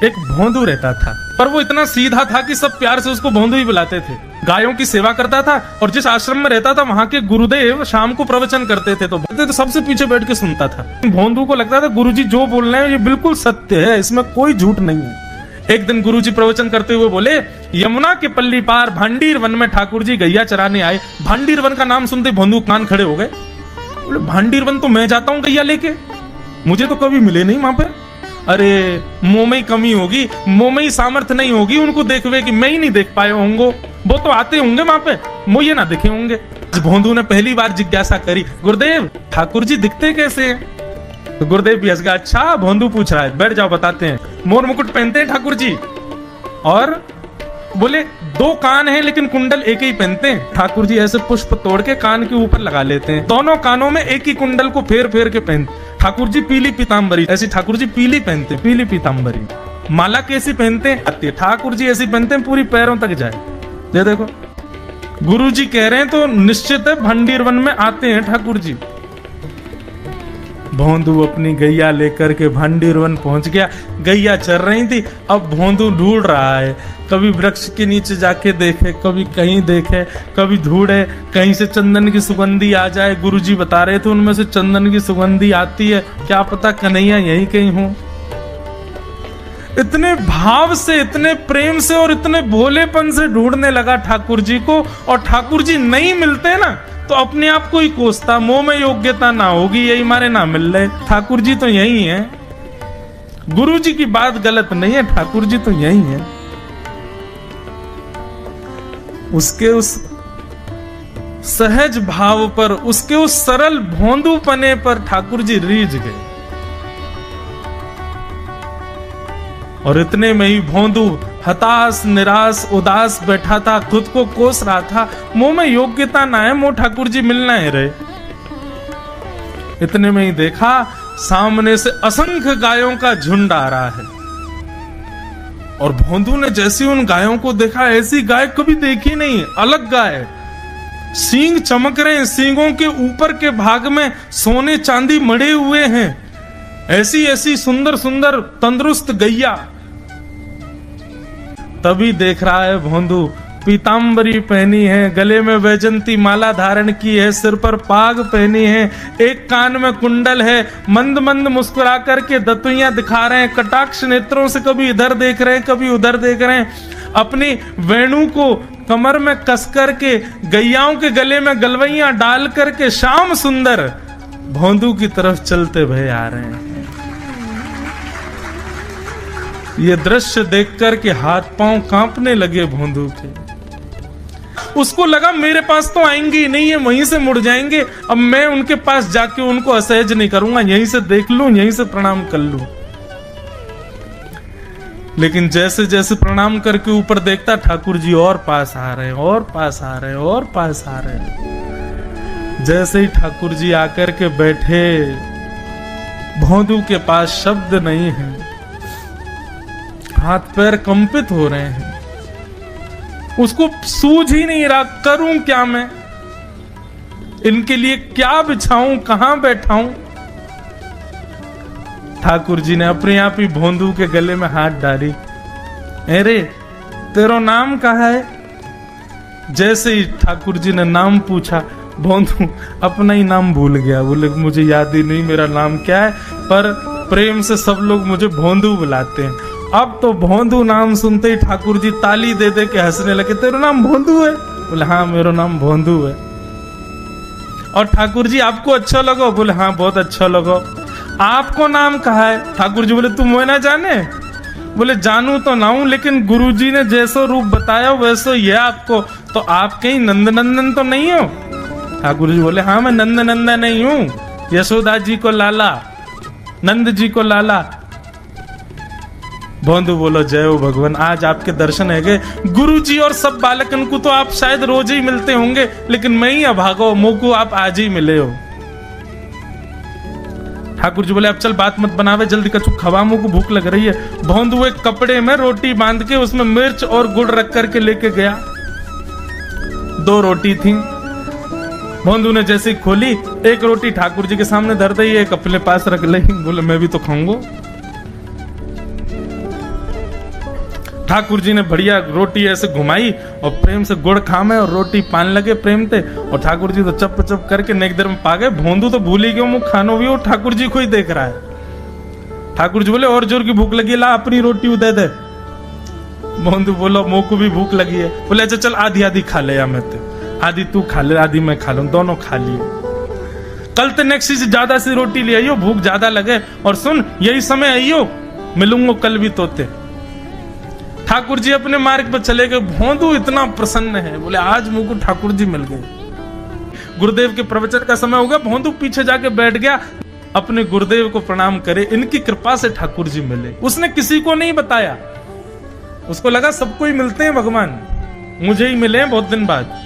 एक भोंदू रहता था, पर वो इतना सीधा था कि सब प्यार से उसको भोंदू ही बुलाते थे। गायों की सेवा करता था और जिस आश्रम में रहता था वहां के गुरुदेव शाम को प्रवचन करते थे तो सबसे पीछे बैठ के सुनता था। भोंदू को लगता था गुरुजी जो बोल रहे हैं ये बिल्कुल सत्य है, इसमें कोई झूठ नहीं है। एक दिन गुरुजी प्रवचन करते हुए बोले, यमुना के पल्ली पार भांडीर वन में ठाकुर जी गैया चराने आए। भांडीर वन का नाम सुनते भोंदू कान खड़े हो गए। बोले भांडीर वन तो मैं जाता हूँ गैया लेके, मुझे तो कभी मिले नहीं वहां पे। अरे मुंह में ही कमी होगी, मुंह में ही सामर्थ्य नहीं होगी उनको देखवे कि मैं ही नहीं देख पाए होंगे, वो तो आते होंगे वहां पे, मुझे ना दिखे होंगे। भोंदू ने पहली बार जिज्ञासा करी, गुरुदेव ठाकुर जी दिखते कैसे हैं? तो गुरुदेव भी हंस गया, अच्छा भोंदू पूछ रहा है, बैठ जाओ बताते हैं। मोर मुकुट पहनते हैं ठाकुर जी, और बोले 2 कान हैं लेकिन कुंडल एक ही पहनते हैं। ठाकुर जी ऐसे पुष्प तोड़ के कान के ऊपर लगा लेते हैं, दोनों कानों में एक ही कुंडल को फेर फेर के पहनते। ठाकुर जी पीली पीताम्बरी, ऐसी ठाकुर जी पीली पहनते, पीली पीताम्बरी। माला कैसी पहनते हैं? ठाकुर जी ऐसी पहनते हैं पूरी पैरों तक जाए। ये देखो गुरु जी कह रहे हैं तो निश्चित है भंडीर वन में आते हैं ठाकुर जी। भोंदू अपनी गैया लेकर के भांडीर वन पहुंच गया। गैया चर रही थी, अब भोंदू ढूंढ रहा है, कभी वृक्ष के नीचे जाके देखे, कभी कहीं देखे, कभी ढूंढे कहीं से चंदन की सुगंधी आ जाए। गुरुजी बता रहे थे उनमें से चंदन की सुगंधी आती है, क्या पता कन्हैया यहीं कहीं हो। इतने भाव से, इतने प्रेम से और इतने भोलेपन से ढूंढने लगा ठाकुर जी को, और ठाकुर जी नहीं मिलते ना तो अपने आप को ही कोसता, मुंह में योग्यता ना होगी यही मारे ना मिल रहे, ठाकुर जी तो यही है। गुरु जी की बात गलत नहीं है, ठाकुर जी तो यही है। उसके उस सहज भाव पर, उसके उस सरल भोंदू पने पर ठाकुर जी रीझ गए। और इतने में ही भोंदू हताश निराश उदास बैठा था, खुद को कोस रहा था, मुंह में योग्यता ना है, मुंह ठाकुर जी मिलना है रहे। इतने में ही देखा सामने से असंख्य गायों का झुंड आ रहा है, और भोंदू ने जैसी उन गायों को देखा, ऐसी गाय कभी देखी नहीं, अलग गाय, सींग चमक रहे हैं, सींगों के ऊपर के भाग में सोने चांदी मड़े हुए हैं, ऐसी ऐसी सुंदर सुंदर तंदुरुस्त गैया। तभी देख रहा है भोंदू पीताम्बरी पहनी है, गले में वैजंती माला धारण की है, सिर पर पाग पहनी है, एक कान में कुंडल है, मंद मंद मुस्कुरा करके दतुइयां दिखा रहे हैं, कटाक्ष नेत्रों से कभी इधर देख रहे हैं कभी उधर देख रहे हैं, अपनी वेणु को कमर में कस करके गैयाओं के गले में गलवैयां डाल करके श्याम सुंदर भोंदू की तरफ चलते भय आ रहे हैं। ये दृश्य देखकर के हाथ पांव कांपने लगे भोंदू के। उसको लगा मेरे पास तो आएंगे ही नहीं, है वहीं से मुड़ जाएंगे, अब मैं उनके पास जाके उनको असहज नहीं करूंगा, यहीं से देख लूं, यहीं से प्रणाम कर लूं। लेकिन जैसे जैसे प्रणाम करके ऊपर देखता, ठाकुर जी और पास आ रहे हैं, और पास आ रहे हैं, और पास आ रहे हैं। जैसे ही ठाकुर जी आकर के बैठे, भोंदू के पास शब्द नहीं है, हाथ पैर कंपित हो रहे हैं, उसको सूझ ही नहीं रहा करूं क्या मैं, इनके लिए क्या बिछाऊं, कहां बैठाऊं। ठाकुर जी ने अपने आप ही भोंदू के गले में हाथ डाली, अरे तेरा नाम कहा है? जैसे ही ठाकुर जी ने नाम पूछा, भोंदू अपना ही नाम भूल गया, बोले मुझे याद ही नहीं मेरा नाम क्या है, पर प्रेम से सब लोग मुझे भोंदू बुलाते हैं। अब तो भोंदू नाम सुनते ही ठाकुर जी ताली दे दे के हंसने लगे, तेरा नाम भोंदू है? बोले हाँ मेरा नाम भोंदू है। और ठाकुर जी आपको अच्छा लगा? बोले हाँ बहुत अच्छा लगा। आपको नाम कहा है? ठाकुर जी बोले तुम वो ना जाने? बोले जानू तो ना हूं, लेकिन गुरुजी ने जैसा रूप बताया वैसा ही है आपको, तो आप कहीं नंद नंदन तो नहीं हो? ठाकुर जी बोले हाँ मैं नंद नंदन नहीं हूं, यशोदा जी को लाला, नंद जी को लाला। भोंदू बोलो जय हो भगवान, आज आपके दर्शन है गए। गुरुजी और सब बालकन को तो आप शायद रोज ही मिलते होंगे, लेकिन मैं ही अभागो, मुंह को आप आज ही मिले हो। ठाकुर जी बोले अब चल बात मत बनावे, जल्दी कछु खवा, मुंह को भूख लग रही है। भोंदू एक कपड़े में रोटी बांध के उसमें मिर्च और गुड़ रख करके लेके गया। 2 रोटी थी। भोंदू ने जैसे ही खोली, एक रोटी ठाकुर जी के सामने धर दी, एक अपने पास रख ली। बोले मैं भी तो खाऊंगा। ठाकुर जी ने बढ़िया रोटी ऐसे घुमाई और प्रेम से गुड़ खामे और रोटी पान लगे प्रेम से, और ठाकुर जी तो चप चप करके नेक देर में पा गए। भोंदू तो भूल ही गए, मुँह खानो भी, और ठाकुर जी को ही देख रहा है। ठाकुर जी बोले और जोर की भूख लगी, ला अपनी रोटी दे दे। भोंदू बोलो मुँह को भी भूख लगी है। बोले अच्छा चल आधी आधी खा ले, या मैं तो आधी तू खा ले आधी मैं खा लूं, दोनों खा लिए। कल तो नेक्स्ट से ज्यादा सी रोटी ले आइयो, भूख ज्यादा लगे, और सुन यही समय आइयो, मिलूंगा कल भी तोते। ठाकुर जी अपने मार्ग पर चले गए। भोंदू इतना प्रसन्न है, बोले आज मुझको ठाकुर जी मिल गए। गुरुदेव के प्रवचन का समय हो गया, भोंदू पीछे जाके बैठ गया, अपने गुरुदेव को प्रणाम करे, इनकी कृपा से ठाकुर जी मिले। उसने किसी को नहीं बताया, उसको लगा सबको ही मिलते हैं भगवान, मुझे ही मिले हैं बहुत दिन बाद।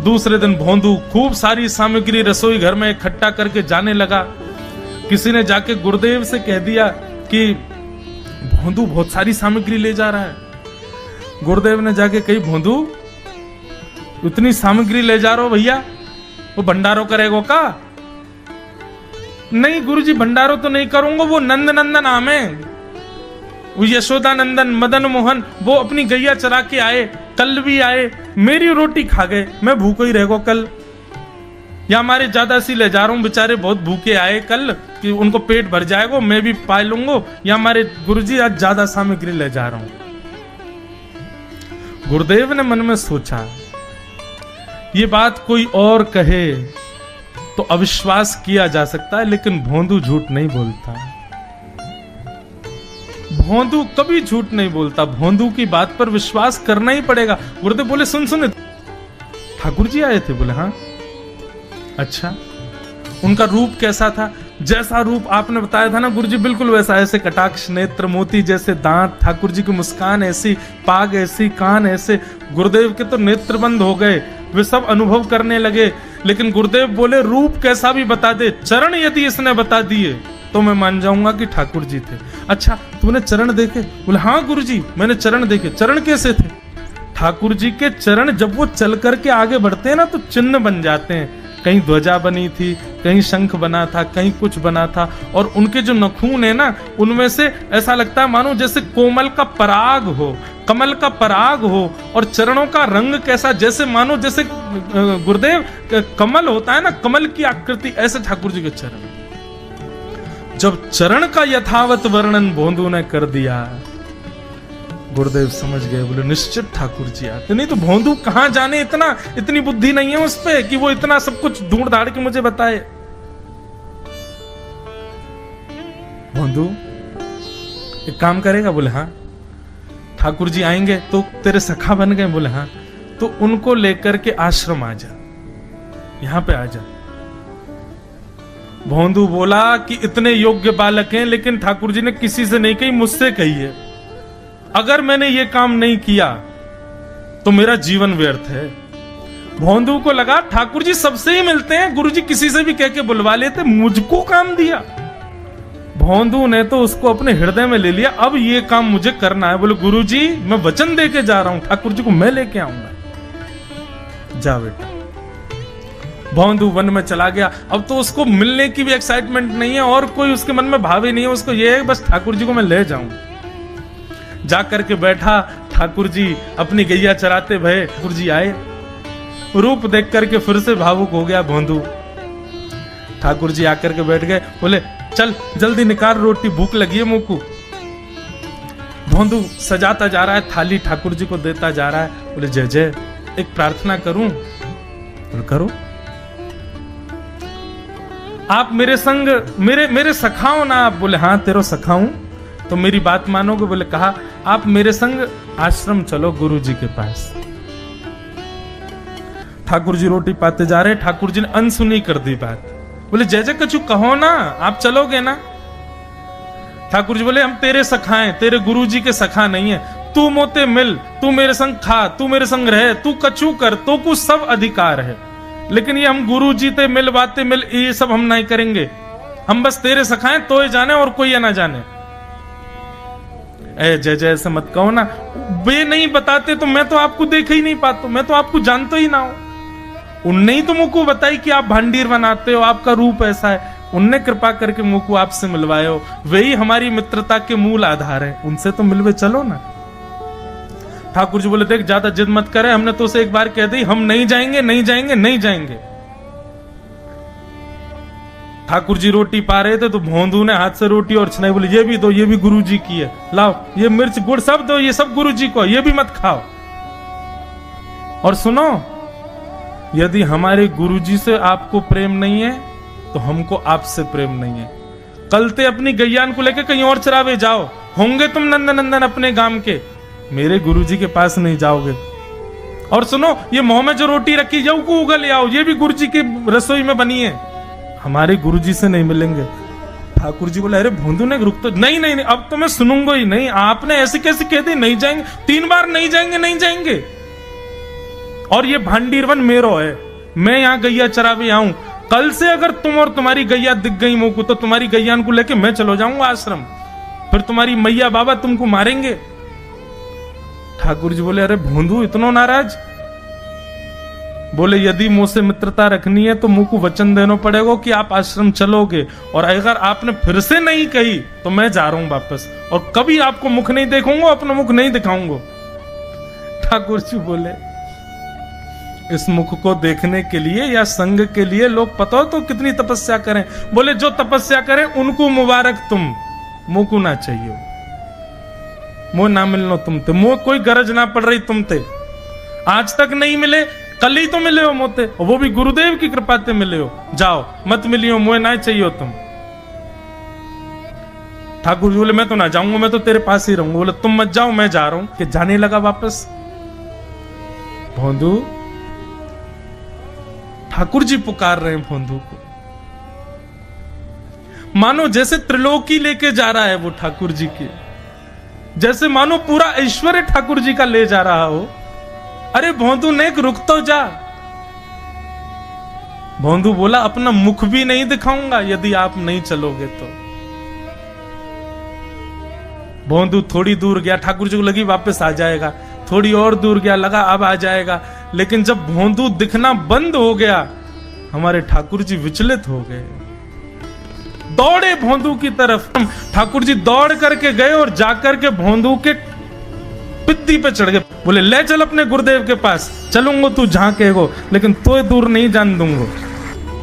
दूसरे दिन भोंदू खूब सारी सामग्री रसोई घर में इकट्ठा करके जाने लगा। किसी ने जाके गुरुदेव से कह दिया कि भोंदू बहुत सारी सामग्री ले जा रहा है। गुरुदेव ने जाके कही, भोंदू इतनी सामग्री ले जा रहा हो भैया, वो भंडारो करेगो का? नहीं गुरुजी भंडारो तो नहीं करूंगा, वो नंद नंदन नाम है, वो यशोदा नंदन मदन मोहन, वो अपनी गैया चरा के आए, कल भी आए, मेरी रोटी खा गए, मैं भूखो ही रहेगा कल। या हमारे ज्यादा सी ले जा रहा हूं, बेचारे बहुत भूखे आए कल, कि उनको पेट भर जाएगा, मैं भी पा लूंगा, या हमारे गुरुजी आज ज्यादा सामग्री ले जा रहा हूं। गुरुदेव ने मन में सोचा, ये बात कोई और कहे तो अविश्वास किया जा सकता है, लेकिन भोंदू झूठ नहीं बोलता। भोंदू कभी झूठ नहीं बोलता, भोंदू की बात पर विश्वास करना ही पड़ेगा। गुरुदेव बोले सुन सुन, ठाकुर जी आए थे? बोले हाँ। अच्छा, उनका रूप कैसा था? जैसा रूप आपने बताया था ना गुरुजी, बिल्कुल वैसा, ऐसे कटाक्ष नेत्र, मोती जैसे दांत, ठाकुर जी की मुस्कान ऐसी, पाग ऐसी, कान ऐसे। गुरुदेव के तो नेत्र बंद हो गए, वे सब अनुभव करने लगे। लेकिन गुरुदेव बोले रूप कैसा भी बता दे, चरण यदि इसने बता दिए तो मैं मान जाऊंगा कि ठाकुर जी थे। अच्छा तूने चरण देखे? बोले हाँ गुरुजी मैंने चरण देखे। चरण कैसे थे? ठाकुर जी के चरण जब वो चल करके आगे बढ़ते हैं ना तो चिन्ह बन जाते हैं। कहीं ध्वजा बनी थी, कहीं शंख बना था, कहीं कुछ बना था, और उनके जो नखून है ना उनमें से ऐसा लगता है मानो जैसे कोमल का पराग हो, कमल का पराग हो। और चरणों का रंग कैसा, जैसे मानो जैसे गुरुदेव कमल होता है ना, कमल की आकृति, ऐसे ठाकुर जी के चरण। जब चरण का यथावत वर्णन भोंदू ने कर दिया, गुरुदेव समझ गए, बोले निश्चित ठाकुर जी आते। नहीं तो भोंदू कहां जाने, इतनी बुद्धि नहीं है उस पे कि वो इतना सब कुछ ढूंढ धाड़ के मुझे बताए। भोंदू एक काम करेगा? बोले हाँ। ठाकुर जी आएंगे तो तेरे सखा बन गए? बोले हाँ। तो उनको लेकर के आश्रम आ जा, यहां पे आ जा। भोंदू बोला कि इतने योग्य बालक हैं, लेकिन ठाकुर जी ने किसी से नहीं कही, मुझसे कही है। अगर मैंने ये काम नहीं किया तो मेरा जीवन व्यर्थ है। भोंदू को लगा ठाकुर जी सबसे ही मिलते हैं, गुरुजी किसी से भी कह के बुलवा लेते, मुझको काम दिया। भोंदू ने तो उसको अपने हृदय में ले लिया, अब ये काम मुझे करना है। बोले गुरुजी मैं वचन दे के जा रहा हूं, ठाकुर जी को मैं लेके आऊंगा। जा बेटा। भोंदू वन में चला गया। अब तो उसको मिलने की भी एक्साइटमेंट नहीं है और कोई उसके मन में भाव ही नहीं है, उसको ये है बस ठाकुर जी को मैं ले जाऊं। जाकर के बैठा, ठाकुर जी अपनी गैया चराते भये, ठाकुर जी आए, रूप देख करके फिर से भावुक हो गया भोंदू। ठाकुर जी आकर के बैठ गए, बोले चल जल्दी निकाल रोटी, भूख लगी है मुंह को। भोंदू सजाता जा रहा है थाली, ठाकुर जी को देता जा रहा है। बोले जय जय, एक प्रार्थना करूं? बोले करो। आप मेरे संग मेरे सखाओ ना आप? बोले हाँ तेरो सखाऊं, तो मेरी बात मानोगे? बोले कहा, आप मेरे संग आश्रम चलो गुरु जी के पास। ठाकुर जी रोटी पाते जा रहे, ठाकुर जी ने अनसुनी कर दी बात। बोले जय जय कछु कहो ना, आप चलोगे ना? ठाकुर जी बोले हम तेरे सखा हैं, तेरे गुरु जी के सखा नहीं है। तू मोते मिल, तू मेरे संग खा, तू मेरे संग रहे, तू कछु कर, तो कुछ सब अधिकार है, लेकिन ये हम गुरु जी ते मिल बातें मिल ये सब हम नहीं करेंगे। हम बस तेरे सखाएं तो ये जाने और कोई ये ना जाने। ए जय जय ऐसे मत कहो ना, वे नहीं बताते तो मैं तो आपको देख ही नहीं पाता, मैं तो आपको जानता ही ना हूं। उनने ही तो मुझको बताई कि आप भांडीर बनाते हो, आपका रूप ऐसा है। उनने कृपा करके मुंह को आपसे मिलवाए हो, वही हमारी मित्रता के मूल आधार है, उनसे तो मिलवे चलो ना। ठाकुर जी बोले देख ज्यादा जिद मत करे, हमने तो उसे एक बार कह दी हम नहीं जाएंगे नहीं जाएंगे नहीं जाएंगे। ठाकुर जी रोटी पा रहे थे तो भोंदू ने हाथ से रोटी और छनाई, बोले ये भी दो, ये भी गुरु जी की है, लाओ ये मिर्च गुड़ सब दो, ये सब गुरु जी को, ये भी मत खाओ। और सुनो, यदि हमारे गुरु जी से आपको प्रेम नहीं है तो हमको आपसे प्रेम नहीं है। कलते अपनी गैयान को लेकर कहीं और चरावे जाओ, होंगे तुम नंदन अपने गांव के, मेरे गुरु जी के पास नहीं जाओगे। और सुनो, ये मुंह में जो रोटी रखी जाओ को उगल ले आओ, ये भी गुरु जी की रसोई में बनी है, हमारे गुरु जी से नहीं मिलेंगे। ठाकुर जी बोले अरे भोंदू ने रुक तो, नहीं नहीं नहीं अब तो मैं सुनूंगा ही नहीं, आपने ऐसे कैसे कह दी नहीं जाएंगे, 3 बार नहीं जाएंगे नहीं जाएंगे। और ये भांडीरवन मेरो है, मैं यहाँ गैया चरावे आऊं, कल से अगर तुम और तुम्हारी गैया दिख गई मुंह को तो तुम्हारी गैयान को लेके मैं चलो जाऊंगा आश्रम, फिर तुम्हारी मैया बाबा तुमको मारेंगे। ठाकुर जी बोले अरे भोंदू इतना नाराज? बोले यदि मुझसे मित्रता रखनी है तो मुंह को वचन देना पड़ेगा कि आप आश्रम चलोगे, और अगर आपने फिर से नहीं कही तो मैं जा रहा हूं वापस, और कभी आपको मुख नहीं देखूंगा, अपना मुख नहीं दिखाऊंगा। ठाकुर जी बोले इस मुख को देखने के लिए या संग के लिए लोग पता हो तो कितनी तपस्या करें। बोले जो तपस्या करें उनको मुबारक, तुम मुंह को ना चाहिए, मुंह ना मिलनो तुमते, मुंह कोई गरज ना पड़ रही तुमते, आज तक नहीं मिले कल ही तो मिले हो मोते, वो भी गुरुदेव की कृपा से मिले हो, जाओ मत मिलियो, मुझे ना चाहिए तुम। ठाकुर जी बोले मैं तो ना जाऊंगा, मैं तो तेरे पास ही रहूंगा। बोले तुम मत जाओ, मैं जा रहा हूं। कि जाने लगा वापस। भोंदू, ठाकुर जी पुकार रहे हैं भोंदू को, मानो जैसे त्रिलोकी लेके जा रहा है वो ठाकुर जी की, जैसे मानो पूरा ऐश्वर्य ठाकुर जी का ले जा रहा हो। अरे भोंदू ने रुक तो जा। भोंदू बोला अपना मुख भी नहीं दिखाऊंगा यदि आप नहीं चलोगे तो। भोंदू थोड़ी दूर गया, ठाकुर जी को लगी वापस आ जाएगा, थोड़ी और दूर गया, लगा अब आ जाएगा, लेकिन जब भोंदू दिखना बंद हो गया हमारे ठाकुर जी विचलित हो गए, दौड़े भोंदू की तरफ। ठाकुर जी दौड़ करके गए और जाकर के भोंदू के पित्ती पे चढ़ गए। बोले ले चल अपने गुरुदेव के पास, चलूंगा तू जहां कहेगो, लेकिन तो दूर नहीं जान दूंगा।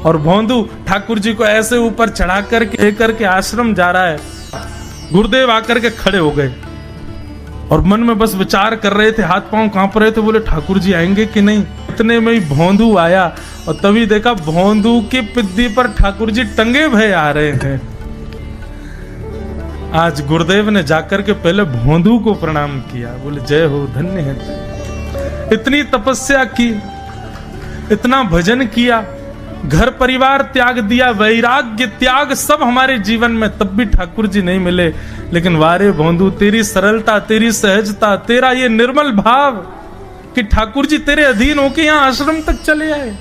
और भोंदू ठाकुर जी को ऐसे ऊपर चढ़ा करके आश्रम जा रहा है। गुरुदेव आकर के खड़े हो गए और मन में बस विचार कर रहे थे, हाथ पांव कांप रहे थे। बोले ठाकुर जी आएंगे कि नहीं। इतने में ही भोंदू आया और तभी देखा भोंदू की पिद्दी पर ठाकुर जी टंगे भय आ रहे हैं। आज गुरुदेव ने जाकर के पहले भोंदू को प्रणाम किया, बोले जय हो, धन्य है। इतनी तपस्या की, इतना भजन किया, घर परिवार त्याग दिया, वैराग्य त्याग सब हमारे जीवन में, तब भी ठाकुर जी नहीं मिले। लेकिन वारे भोंदू, तेरी सरलता, तेरी सहजता, तेरा ये निर्मल भाव कि ठाकुर जी तेरे अधीन होके यहाँ आश्रम तक चले आए।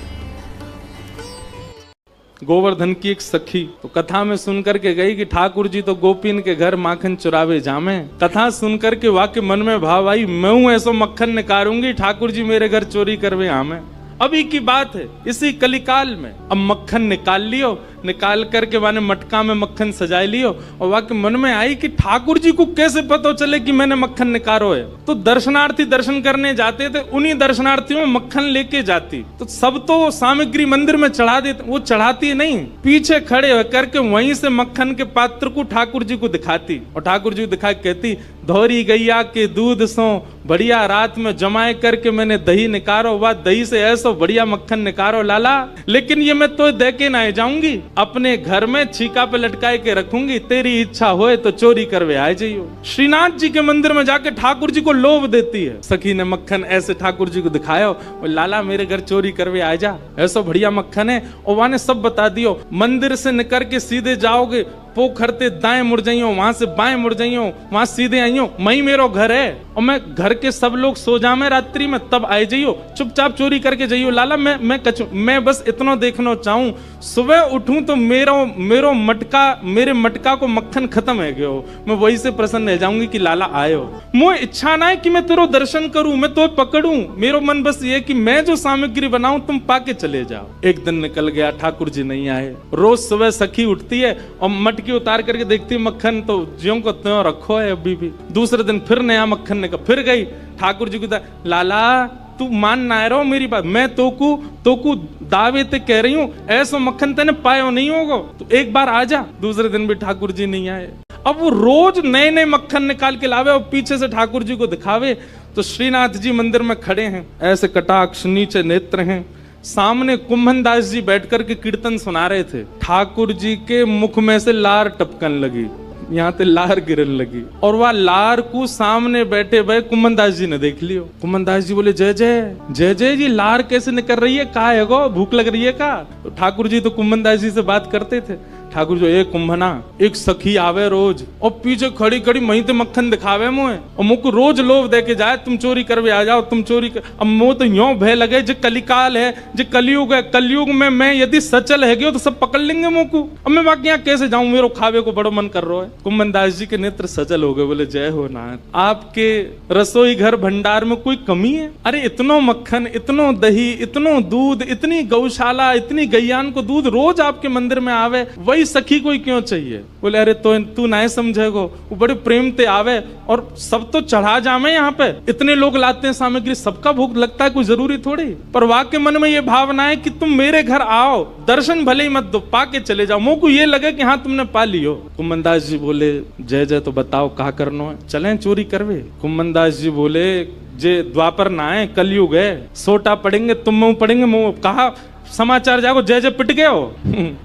गोवर्धन की एक सखी तो कथा में सुनकर के गई कि ठाकुर जी तो गोपीन के घर माखन चुरावे जामे। कथा सुनकर के वाक्य मन में भाव आई, मैं हूं ऐसो मक्खन निकारूंगी, ठाकुर जी मेरे घर चोरी करवे आमे। अभी की बात है, इसी कलिकाल में। अब मक्खन निकाल लियो, निकाल करके माने मटका में मक्खन सजा लियो, और वाकई मन में आई कि ठाकुर जी को कैसे पता चले कि मैंने मक्खन निकालो है। तो दर्शनार्थी दर्शन करने जाते थे, उन्हीं दर्शनार्थियों में मक्खन लेके जाती। तो सब तो सामग्री मंदिर में चढ़ा देते, वो चढ़ाती नहीं, पीछे खड़े होकर के वहीं से मक्खन के पात्र को ठाकुर जी को दिखाती, और ठाकुर जी को दिखा कहती, धोरी गैया के दूध सो बढ़िया रात में जमाए करके मैंने दही निकारो, वह दही से ऐसा बढ़िया मक्खन निकारो लाला, लेकिन ये मैं तो दे के ना जाऊंगी, अपने घर में छीका पे लटकाए के रखूंगी, तेरी इच्छा होए तो चोरी करवे आ जाइयो। श्रीनाथ जी के मंदिर में जाके ठाकुर जी को लोभ देती है। सखी ने मक्खन ऐसे ठाकुर जी को दिखाया, और लाला मेरे घर चोरी करवे आ जा, ऐसा बढ़िया मक्खन है। और वहां ने सब बता दियो, मंदिर से निकल के सीधे जाओगे, पोखर ते दाएं मुड़ जाइयो, वहां से बाएं मुड़ जाइयो, वहां सीधे आइयो, मई मेरो घर है और मैं घर के सब लोग सो जामे रात्रि में, तब आए जाइयो, चुपचाप चोरी करके जाइयो। लाला मैं बस इतना देखना चाहूं, सुबह उठूं तो मेरो मटका, मेरे मटका को मक्खन खत्म है गयो, मैं वही से प्रसन्न रह जाऊंगी कि लाला आयो। मुझे इच्छा ना है कि मैं तेरो दर्शन करूं, मैं तो पकड़ूं, मेरो मन बस ये कि मैं जो सामग्री बनाऊं तुम पाके चले जाओ। एक दिन निकल गया, ठाकुर जी नहीं आए। रोज सुबह सखी उठती है और मटकी उतार करके देखती है मक्खन तो ज्यों को त्यों रखो है अभी भी। दूसरे दिन फिर नया मक्खन निकल, फिर गई ठाकुर जी को, लाला तू मान ना रहो मेरी बात, मैं तोकू दावे ते कह रही हूं, ऐसा मक्खन तेने पायो नहीं होगा, तो एक बार आ जा। दूसरे दिन भी ठाकुर जी नहीं आए। अब वो रोज नए नए मक्खन निकाल के लावे और पीछे से ठाकुर जी को दिखावे। तो श्रीनाथ जी मंदिर में खड़े हैं, ऐसे कटाक्ष, नीचे नेत्र हैं, सामने कुंभनदास जी बैठकर के कीर्तन सुना रहे थे। ठाकुर जी के मुख में से लार टपकन लगी, यहाँ ते लार गिरन लगी, और वह लार को सामने बैठे भाई कुंभनदास जी ने देख लियो। कुंभनदास जी बोले, जय जय जय जय जी, लार कैसे निकल रही है, का है गो, भूख लग रही है का? तो ठाकुर जी तो कुंभनदास जी से बात करते थे। ठाकुर जो एक कुंभना, एक सखी आवे रोज और पीछे खड़ी खड़ी मही ते मक्खन दिखावे मुझे और मुझको रोज लोभ दे के जाए, तुम चोरी करवे आ जाओ, तुम चोरी कर। अब मुझे तो यूं भय लगे जो कलिकाल है, जो कलयुग है, कलयुग में मैं यदि सचल है गयो तो सब पकड़ लेंगे मुझको। अब मैं बाकी यहाँ कैसे जाऊं, मेरे खावे को बड़ो मन कर रहा है। कुंभनदास जी के नेत्र सचल हो गए, बोले जय हो नाथ, आपके रसोई घर भंडार में कोई कमी है? अरे इतनो मक्खन, इतनो दही, इतनो दूध, इतनी गौशाला, इतनी गैयान को दूध रोज आपके मंदिर में आवे, वही सखी कोई क्यों चाहिए? बोले अरे तो तू नहीं समझेगो, वो बड़े प्रेम ते आवे और सब तो चढ़ा जामे, यहाँ पे इतने लोग लाते हैं सामग्री, सबका भूख लगता है, कोई जरूरी थोड़ी। पर वाके मन में ये भावना है कि तुम मेरे घर आओ, दर्शन भले ही मत दो, पाके चले जाओ, मुझको ये लगे कि हाँ तुमने पा लियो। कुंभनदास जी बोले, जय जय तो बताओ कहा करनो है, चलें चोरी करवे? कुंभनदास जी बोले, जे द्वापर ना है, कलयुग है, सोटा पड़ेंगे, तुम मुंह पड़ेंगे, मुंह कहा समाचार जागो, जय जय पिट गए हो?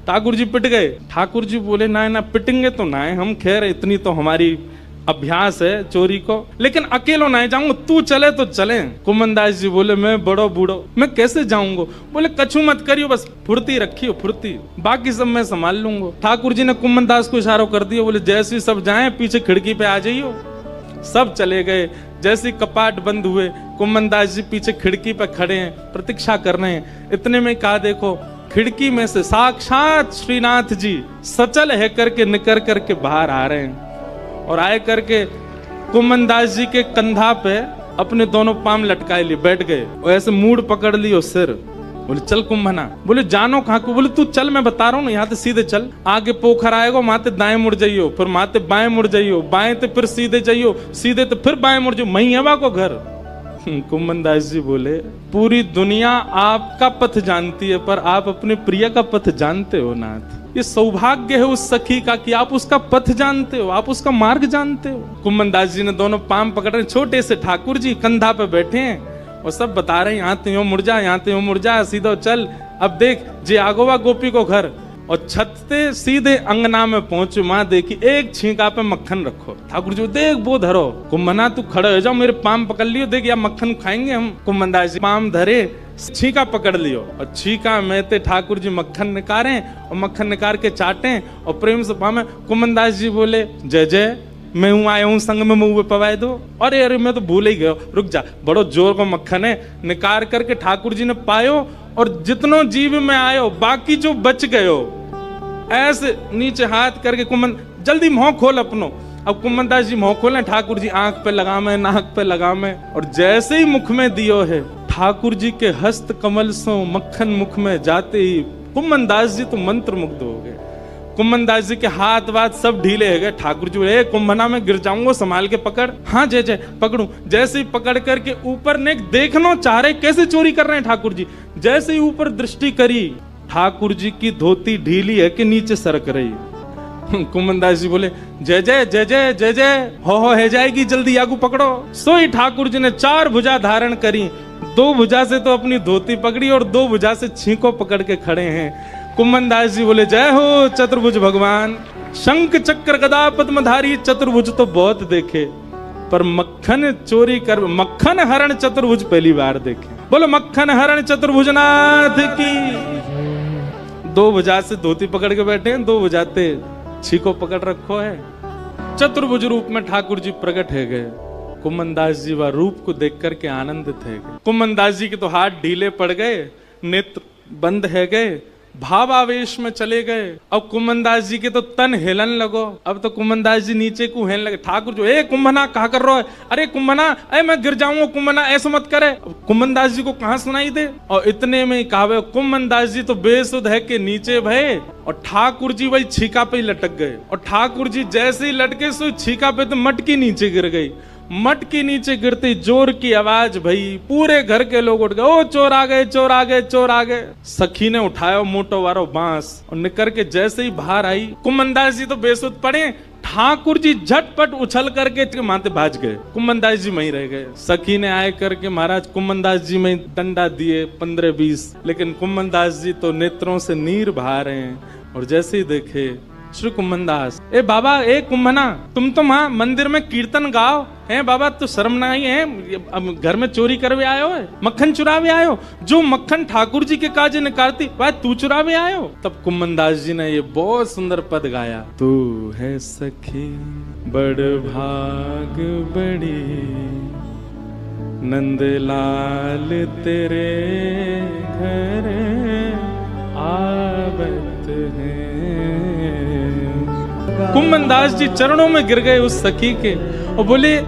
ठाकुर जी पिट गए? ठाकुर जी बोले ना ना पिटेंगे तो ना है, हम खैर इतनी तो हमारी अभ्यास है चोरी को, लेकिन अकेलो नहीं जाऊंगा, तू चले तो चले। कुंभनदास जी बोले, मैं बड़ो बूढ़ो, मैं कैसे जाऊंगा? बोले कछु मत करियो, बस फुर्ती रखियो, फुर्ती, बाकी सब मैं संभाल लूंगा। ठाकुर जी ने कुंभनदास को इशारा कर दिया, बोले जैसे सब जाए पीछे खिड़की पे आ जाइयो। सब चले गए। जैसे कपाट बंद हुए, कुंभनदास जी पीछे खिड़की पे खड़े हैं, प्रतीक्षा कर रहे हैं। इतने में कहा, देखो खिड़की में से साक्षात श्रीनाथ जी सचल है करके निकर करके बाहर आ रहे हैं, और आए करके कुंभनदास जी के कंधा पे अपने दोनों पाम लटकाए लिए बैठ गए और ऐसे मूड पकड़ लियो सिर। बोले चल कुंभना। बोले जानो कहाँ को? बोले तू चल, मैं बता रहा हूँ ना, यहाँ से सीधे चल, आगे पोखर आएगा, माते दाएं मुड़ जाइयो, फिर माते बाएं मुड़ जाइयो, बाएं ते फिर सीधे जाइयो, सीधे तो फिर बाएं मुड़ जाइयो, मही है को घर। कुंभनदास जी बोले, पूरी दुनिया आपका पथ जानती है, पर आप अपने प्रिय का पथ जानते हो नाथ। ये सौभाग्य है उस सखी का कि आप उसका पथ जानते हो, आप उसका मार्ग जानते हो। कुंभनदास जी ने दोनों पाम पकड़ रहे, छोटे से ठाकुर जी कंधा पे बैठे हैं और सब बता रहे हैं, यहाँ तो यूं मुड़ जा, यहाँ तो यूं मुड़ जा, सीधा चल। अब देख जे आगोवा गोपी को घर, और छत से सीधे अंगना में पहुंचे, माँ देखी एक छींका पे मक्खन रखो। ठाकुर जी देख वो धरो। कुंभना तू खड़े हो जाओ, मेरे पाम पकड़ लियो, देख या मक्खन खाएंगे हम। कुंभनदास जी पाम धरे, छींका पकड़ लियो, और छींका में ते ठाकुर जी मक्खन निकारे और मक्खन निकाल के चाटे और प्रेम से पामे। कुंभनदास जी बोले, जय जय, मैं हूँ आया हूँ संग में मुंह पवाए दो। अरे अरे मैं तो भूल ही गयो, रुक जा, बड़ो जोर को मक्खन है। निकाल करके ठाकुर जी ने पायो, और जितनो जीव में आयो, बाकी जो बच गयो, ऐसे नीचे हाथ करके कुंभन जल्दी मुंह खोल अपनो। अब कुंभनदास जी मुंह खोले, ठाकुर जी आंख पे लगा में, नाक पे लगा में, और जैसे ही मुख में दियो है, ठाकुर जी के हस्त कमल से मक्खन मुख में जाते ही कुंभनदास जी तो मंत्र मुग्ध हो गए। कुंभनदास जी के हाथ वाथ सब ढीले हो गए। ठाकुर जी बोले, कुंभना में गिर जाऊंगा, संभाल के पकड़। हाँ जय जय पकड़ू। जैसे ही पकड़ करके ऊपर ने देखना चाह रहे कैसे चोरी कर रहे हैं ठाकुर जी। जैसे ही ऊपर दृष्टि करी, ठाकुर जी की धोती ढीली है कि नीचे सरक रही। कुंभनदास जी बोले, जय जय जय जय जय जय, हो है जाएगी, जल्दी आगू पकड़ो। सोई ठाकुर जी ने 4 भुजा धारण करी, 2 भुजा से तो अपनी धोती पकड़ी और 2 भुजा से छींको पकड़ के खड़े हैं। कुंभनदास जी बोले, जय हो चतुर्भुज भगवान। शंख चक्र गदा पद्मधारी चतुर्भुज तो बहुत देखे, पर मक्खन चोरी कर, मक्खन हरण चतुर्भुज पहली बार देखे। बोलो मक्खन हरण चतुर्भुजनाथ की। 2 भुजा से धोती पकड़ के बैठे हैं, 2 भुजाते मच्छी को पकड़ रखो है। चतुर्भुज रूप में ठाकुर जी प्रकट है गए। कुम्मनदास जी वह रूप को देख करके आनंदित है गए। कुम्मनदास जी के तो हाथ ढीले पड़ गए, नेत्र बंद है गए, भावावेश में चले गए। अब कुम्मनदास जी के तो तन हिलन लगो। अब तो कुम्मनदास जी नीचे को हिलन लगे। ठाकुर जो, ए कुम्भना कहा कर रहा है? अरे कुम्भना, अरे मैं गिर जाऊंगा कुम्भना, ऐसा मत करे। कुम्मनदास जी को कहां सुनाई दे। और इतने में कहावे कुम्मनदास जी तो बेसुध है के नीचे भये और ठाकुर जी वही छीका पे ही लटक गए। और ठाकुर जी जैसे ही लटके सो छीका पे तो मटकी नीचे गिर गई। मटकी नीचे गिरती जोर की आवाज भई, पूरे घर के लोग उठ गए, ओ चोर आ गए, चोर आ गए, चोर आ गए। सखी ने उठाया मोटो वारो बांस और निकर के जैसे ही बाहर आई, कुम्मनदास जी तो बेसुध पड़े। ठाकुर जी झटपट उछल करके माथे भाज गए। कुम्मनदास जी वहीं रह गए। सखी ने आए करके महाराज कुम्मनदास जी में डंडा दिए 15-20, लेकिन कुम्मनदास जी तो नेत्रों से नीर बहा रहे हैं। और जैसे ही देखे श्री कुम्मनदास, ए बाबा, ए कुम्भना, तुम तो वहां मंदिर में कीर्तन गाओ है बाबा, तो शर्म नहीं है? अब घर में चोरी करवे आयो है, मक्खन चुरावे आयो? जो मक्खन ठाकुर जी के काजे निकालती वह तू चुरावे आयो? तब कुम्मनदास जी ने ये बहुत सुंदर पद गाया, तू है सखी बड़ भाग बड़ी, नंदलाल तेरे घर आवत है। कुम्मनदास जी चरणों में गिर गए उस सखी के और बोले,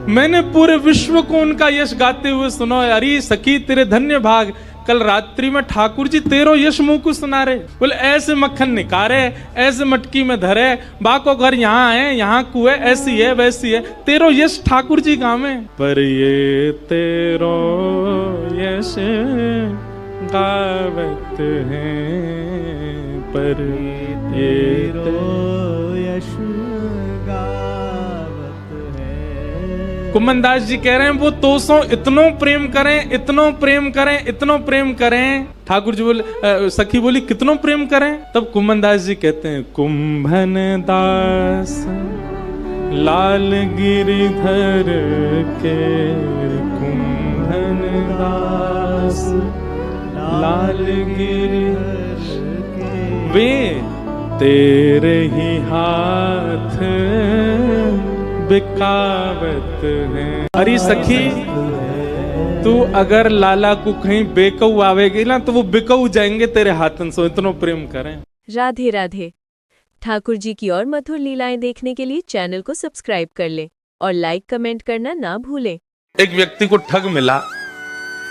मैंने पूरे विश्व को उनका यश गाते हुए सुना है। अरे सखी तेरे धन्य भाग, कल रात्रि में ठाकुर जी तेरो यश मुंह को सुना रहे। बोले ऐसे मक्खन निकारे, ऐसे मटकी में धरे, बाको घर यहाँ है, यहाँ कुएं, ऐसी है वैसी है, तेरो यश ठाकुर जी गावे। पर ये तेरो यश गावत है, पर ये तेरो यश गावत है। कुम्मनदास जी कह रहे हैं वो तोसो इतनो प्रेम करें, इतनो प्रेम करें, इतनो प्रेम करें। ठाकुर जी बोले, सखी बोली कितनो प्रेम करें? तब कुम्मनदास जी कहते हैं, कुंभन दास लाल गिरिधर के, कुंभन दास लाल गिरिधर के, वे तेरे ही हाथ बिकावत है। अरे सखी, तू अगर लाला को कहीं बेकऊ आवेगी ना तो वो बिकऊ जाएंगे तेरे हाथन से, इतना प्रेम करें। राधे राधे। ठाकुर जी की और मधुर लीलाएं देखने के लिए चैनल को सब्सक्राइब कर ले और लाइक कमेंट करना ना भूलें। एक व्यक्ति को ठग मिला,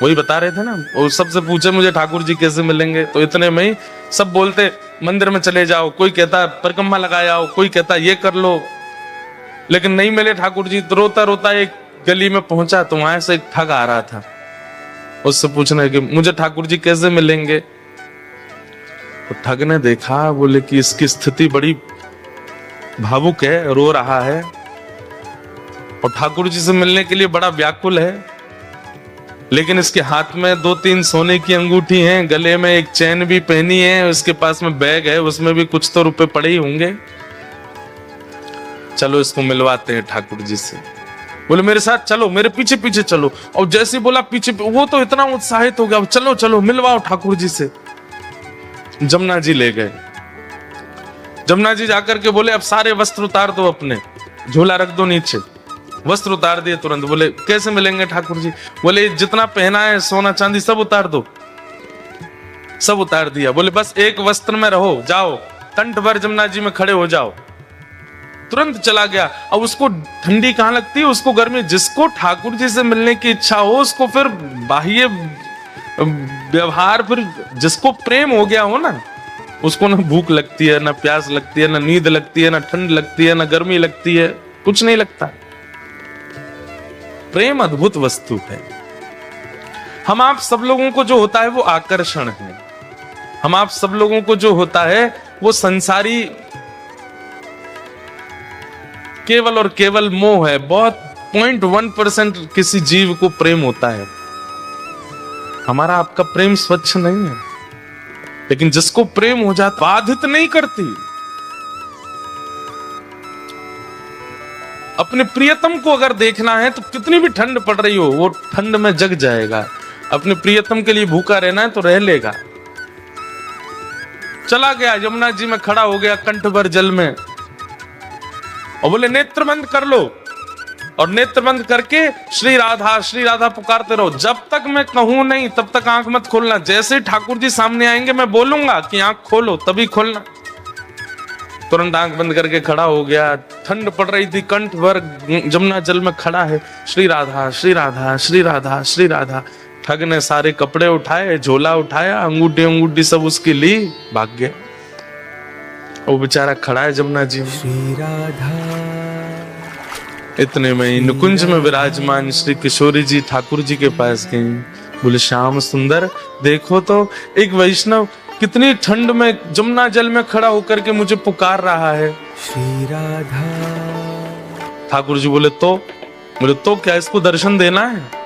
वही बता रहे थे ना, वो सबसे पूछे मुझे ठाकुर जी कैसे मिलेंगे, तो इतने में ही सब बोलते मंदिर में चले जाओ, कोई कहता परिक्रमा लगा आओ, कोई कहता ये कर लो, लेकिन नहीं मिले ठाकुर जी। तो रोता रोता एक गली में पहुंचा तो वहां से एक ठग आ रहा था, उससे पूछने कि मुझे ठाकुर जी कैसे मिलेंगे। तो ठग ने देखा, बोले कि इसकी स्थिति बड़ी भावुक है, रो रहा है और ठाकुर जी से मिलने के लिए बड़ा व्याकुल है, लेकिन इसके हाथ में 2-3 सोने की अंगूठी हैं, गले में एक चैन भी पहनी है, उसके पास में बैग है, उसमें भी कुछ तो रुपए पड़े ही होंगे, चलो इसको मिलवाते हैं ठाकुर जी से। बोले मेरे साथ चलो, मेरे पीछे पीछे चलो। और जैसे बोला पीछे, वो तो इतना उत्साहित हो गया, चलो चलो मिलवाओ ठाकुर जी से। जमुना जी ले गए। जमुना जी जाकर के बोले अब सारे वस्त्र उतार दो, अपने झोला रख दो नीचे। वस्त्र उतार दिए तुरंत। बोले कैसे मिलेंगे ठाकुर जी? बोले जितना पहना है सोना चांदी सब उतार दो। सब उतार दिया। बोले बस एक वस्त्र में रहो, जाओ कंठ भर जमुना जी में खड़े हो जाओ। तुरंत चला गया। अब उसको ठंडी कहां लगती है, उसको गर्मी। जिसको ठाकुर जी से मिलने की इच्छा हो उसको फिर बाह्य व्यवहार, फिर जिसको प्रेम हो गया हो ना, उसको ना भूख लगती है, ना प्यास लगती है, ना नींद लगती है, ना ठंड लगती है, ना गर्मी लगती है, कुछ नहीं लगता। प्रेम अद्भुत वस्तु है। हम आप सब लोगों को जो होता है वो आकर्षण है। हम आप सब लोगों को जो होता है वो संसारी केवल और केवल मोह है। बहुत 0.1% किसी जीव को प्रेम होता है। हमारा आपका प्रेम स्वच्छ नहीं है, लेकिन जिसको प्रेम हो जाता बाधित नहीं करती। अपने प्रियतम को अगर देखना है तो कितनी भी ठंड पड़ रही हो वो ठंड में जग जाएगा। अपने प्रियतम के लिए भूखा रहना है तो रह लेगा। चला गया, यमुना जी में खड़ा हो गया कंठ भर जल में और बोले नेत्र बंद कर लो। और नेत्र बंद करके श्री राधा पुकारते रहो, जब तक मैं कहूं नहीं तब तक आंख मत खोलना। जैसे ठाकुर जी सामने आएंगे मैं बोलूंगा कि आंख खोलो तभी खोलना। तुरंत आंख बंद करके खड़ा हो गया। ठंड पड़ रही थी, कंठ भर जमुना जल में खड़ा है। श्री राधा श्री राधा श्री राधा श्री राधा। ठग ने सारे कपड़े उठाए, झोला उठाया, अंगूठी सब उसकी ली, भाग गया। वो बेचारा खड़ा है जमुना जी में। श्री राधा इतने में नुकुंज में विराजमान श्री किशोरी जी ठाकुर जी के पास गई। बोले श्याम सुंदर देखो तो एक वैष्णव कितनी ठंड में जमुना जल में खड़ा होकर के मुझे पुकार रहा है। श्री राधा। ठाकुर जी बोले तो क्या इसको दर्शन देना है?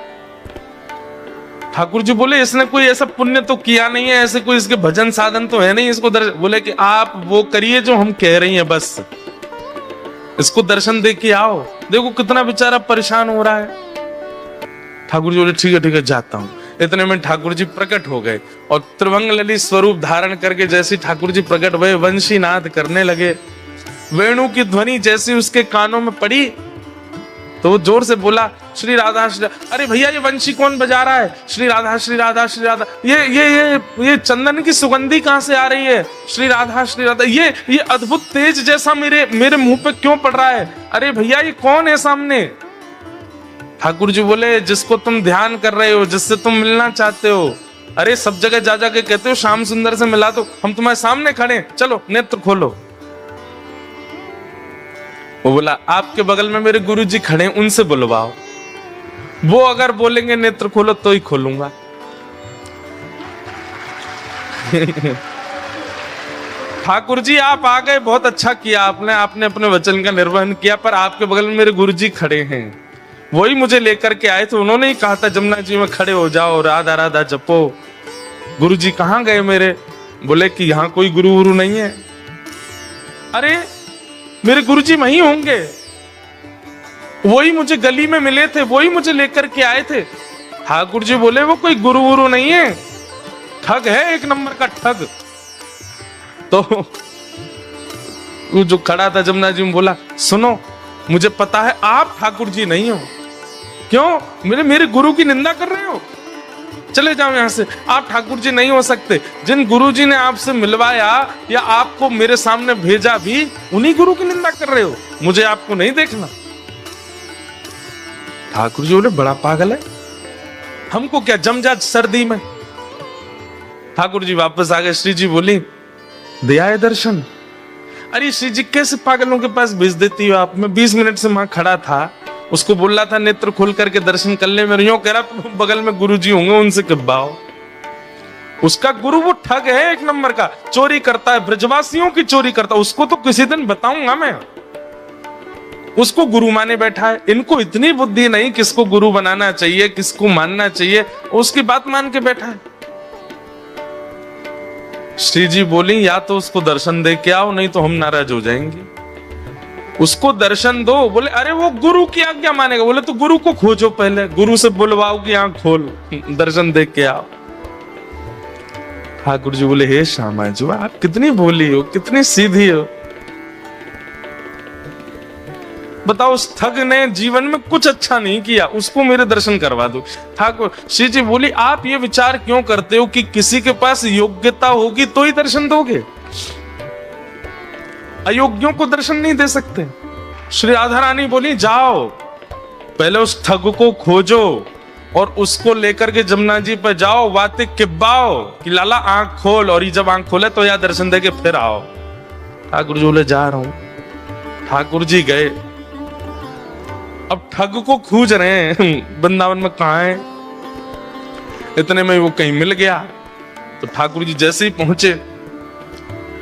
ठाकुर जी बोले इसने कोई ऐसा पुण्य तो किया नहीं है, ऐसे कोई इसके भजन साधन तो है नहीं इसको दर्शन। बोले कि आप वो करिए जो हम कह रही हैं, बस इसको दर्शन दे के आओ। देखो कितना बेचारा परेशान हो रहा है। ठाकुर जी बोले ठीक है जाता हूं। इतने में ठाकुर जी प्रकट हो गए और त्रिभंग ललित स्वरूप धारण करके जैसे ठाकुर जी प्रकट हुए, वंशी नाद करने लगे। वेणु की ध्वनि जैसी उसके कानों में पड़ी तो वो जोर से बोला श्री राधा अरे भैया ये वंशी कौन बजा रहा है? श्री राधा श्री राधा श्री राधा। ये चंदन की सुगंधी कहां से आ रही है? श्री राधा ये अद्भुत तेज जैसा मेरे मुंह पे क्यों पड़ रहा है? अरे भैया ये कौन है सामने? ठाकुर जी बोले जिसको तुम ध्यान कर रहे हो, जिससे तुम मिलना चाहते हो। अरे सब जगह जा के कहते हो श्याम सुंदर से मिला, तो हम तुम्हारे सामने खड़े, चलो नेत्र खोलो। वो बोला आपके बगल में मेरे गुरु जी खड़े, उनसे बुलवाओ, वो अगर बोलेंगे नेत्र खोलो तो ही खोलूंगा। ठाकुर जी आप आ गए, बहुत अच्छा किया आपने अपने वचन का निर्वहन किया, पर आपके बगल में मेरे गुरु जी खड़े हैं, वही मुझे लेकर के आए थे। उन्होंने ही कहा था जमुना जी में खड़े हो जाओ, राधा राधा जपो। गुरु जी कहाँ गए मेरे? बोले कि यहाँ कोई गुरु नहीं है। अरे मेरे गुरुजी वहीं होंगे, वही मुझे गली में मिले थे, वही मुझे लेकर के आए थे। ठाकुर जी बोले वो कोई गुरु नहीं है, ठग है, एक नंबर का ठग। तो वो जो खड़ा था जमुना जी में बोला सुनो मुझे पता है आप ठाकुर जी नहीं हो। क्यों? मेरे गुरु की निंदा कर रहे हो? चले जाओ यहां से, आप ठाकुर जी नहीं हो सकते। जिन गुरु जी ने आपसे मिलवाया या आपको मेरे सामने भेजा भी उन्हीं गुरु की निंदा कर रहे हो, मुझे आपको नहीं देखना। ठाकुर जी बोले बड़ा पागल है, हमको क्या जम जा सर्दी में। ठाकुर जी वापस आ गए। श्री जी बोली दिया है दर्शन? अरे श्री जी कैसे पागलों के पास भेज देती हो आप? मैं 20 मिनट से वहां खड़ा था, उसको बोल रहा था नेत्र खोल करके दर्शन कर ले, मेरे यूं कह रहा बगल में गुरुजी होंगे उनसे कब्बाओ। उसका गुरु वो ठग है, एक नंबर का चोरी करता है, ब्रजवासियों की चोरी करता है। उसको तो किसी दिन बताऊंगा मैं, उसको गुरु माने बैठा है। इनको इतनी बुद्धि नहीं किसको गुरु बनाना चाहिए, किसको मानना चाहिए, उसकी बात मान के बैठा है। श्री जी बोली या तो उसको दर्शन दे के आओ, नहीं तो हम नाराज हो जाएंगे। उसको दर्शन दो। बोले अरे वो गुरु की आज्ञा मानेगा। बोले तो गुरु को खोजो पहले, गुरु से बुलवाओ कि आंख खोल, दर्शन देख के आओ। ठाकुर जी बोले हे श्यामा जी आप कितनी भोली हो, कितनी सीधी हो। बताओ उस ठग ने जीवन में कुछ अच्छा नहीं किया, उसको मेरे दर्शन करवा दो। ठाकुर श्री जी बोली आप ये विचार क्यों करते हो कि किसी के पास योग्यता होगी तो ही दर्शन दोगे? अयोग्यों को दर्शन नहीं दे सकते। श्री राधा रानी बोली जाओ पहले उस ठग को खोजो और उसको लेकर के जमुना जी पर जाओ, बातें किब्बाओ कि लाला आंख खोल, और ये जब आंख खोले तो यहाँ दर्शन दे के फिर आओ। ठाकुर जी बोले जा रहा हूं। ठाकुर जी गए, अब ठग को खोज रहे हैं वृंदावन में कहां है। इतने में वो कहीं मिल गया तो ठाकुर जी जैसे ही पहुंचे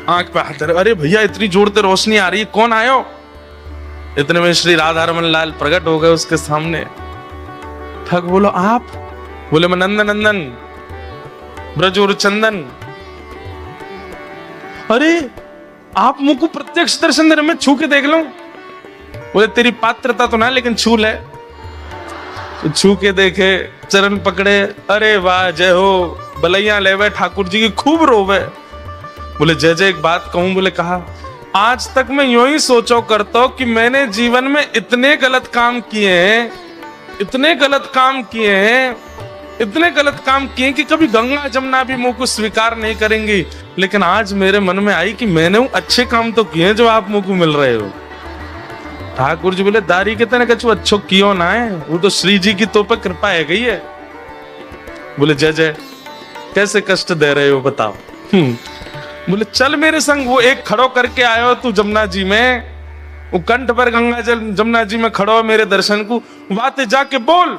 आंख पे हाथ, अरे भैया इतनी जोर से रोशनी आ रही है, कौन आयो? इतने में श्री राधा रमन लाल प्रकट हो गए उसके सामने। ठग बोलो आप? बोले मैं नंदन नंदन ब्रजोर चंदन। अरे आप मुझको प्रत्यक्ष दर्शन दे रहे, मैं छू के देख लूं? बोले तेरी पात्रता तो ना, लेकिन छू ले। तो छू के देखे, चरण पकड़े, अरे वाह जय हो, बलैया लेवे ठाकुर जी की खूब रोवे। बोले जय जय एक बात कहूं? बोले कहा। आज तक मैं यूं ही सोचो करता हूं कि मैंने जीवन में इतने गलत काम किए हैं, इतने गलत काम किए हैं, इतने गलत काम किए कि कभी गंगा जमुना भी मुंह को स्वीकार नहीं करेंगी। लेकिन आज मेरे मन में आई कि मैंने वो अच्छे काम तो किए जो आप मुंह को मिल रहे हो। ठाकुर जी बोले दारी के तने कछु अच्छो कियो ना है, वो तो श्री जी की तो पे कृपा है गई है। बोले जय जय कैसे कष्ट दे रहे हो बताओ? बोले चल मेरे संग, वो एक खड़ो करके आयो तू जमुना जी में, वो कंठ पर गंगा जल जमुना जी में खड़ो मेरे दर्शन को बातें जाके बोल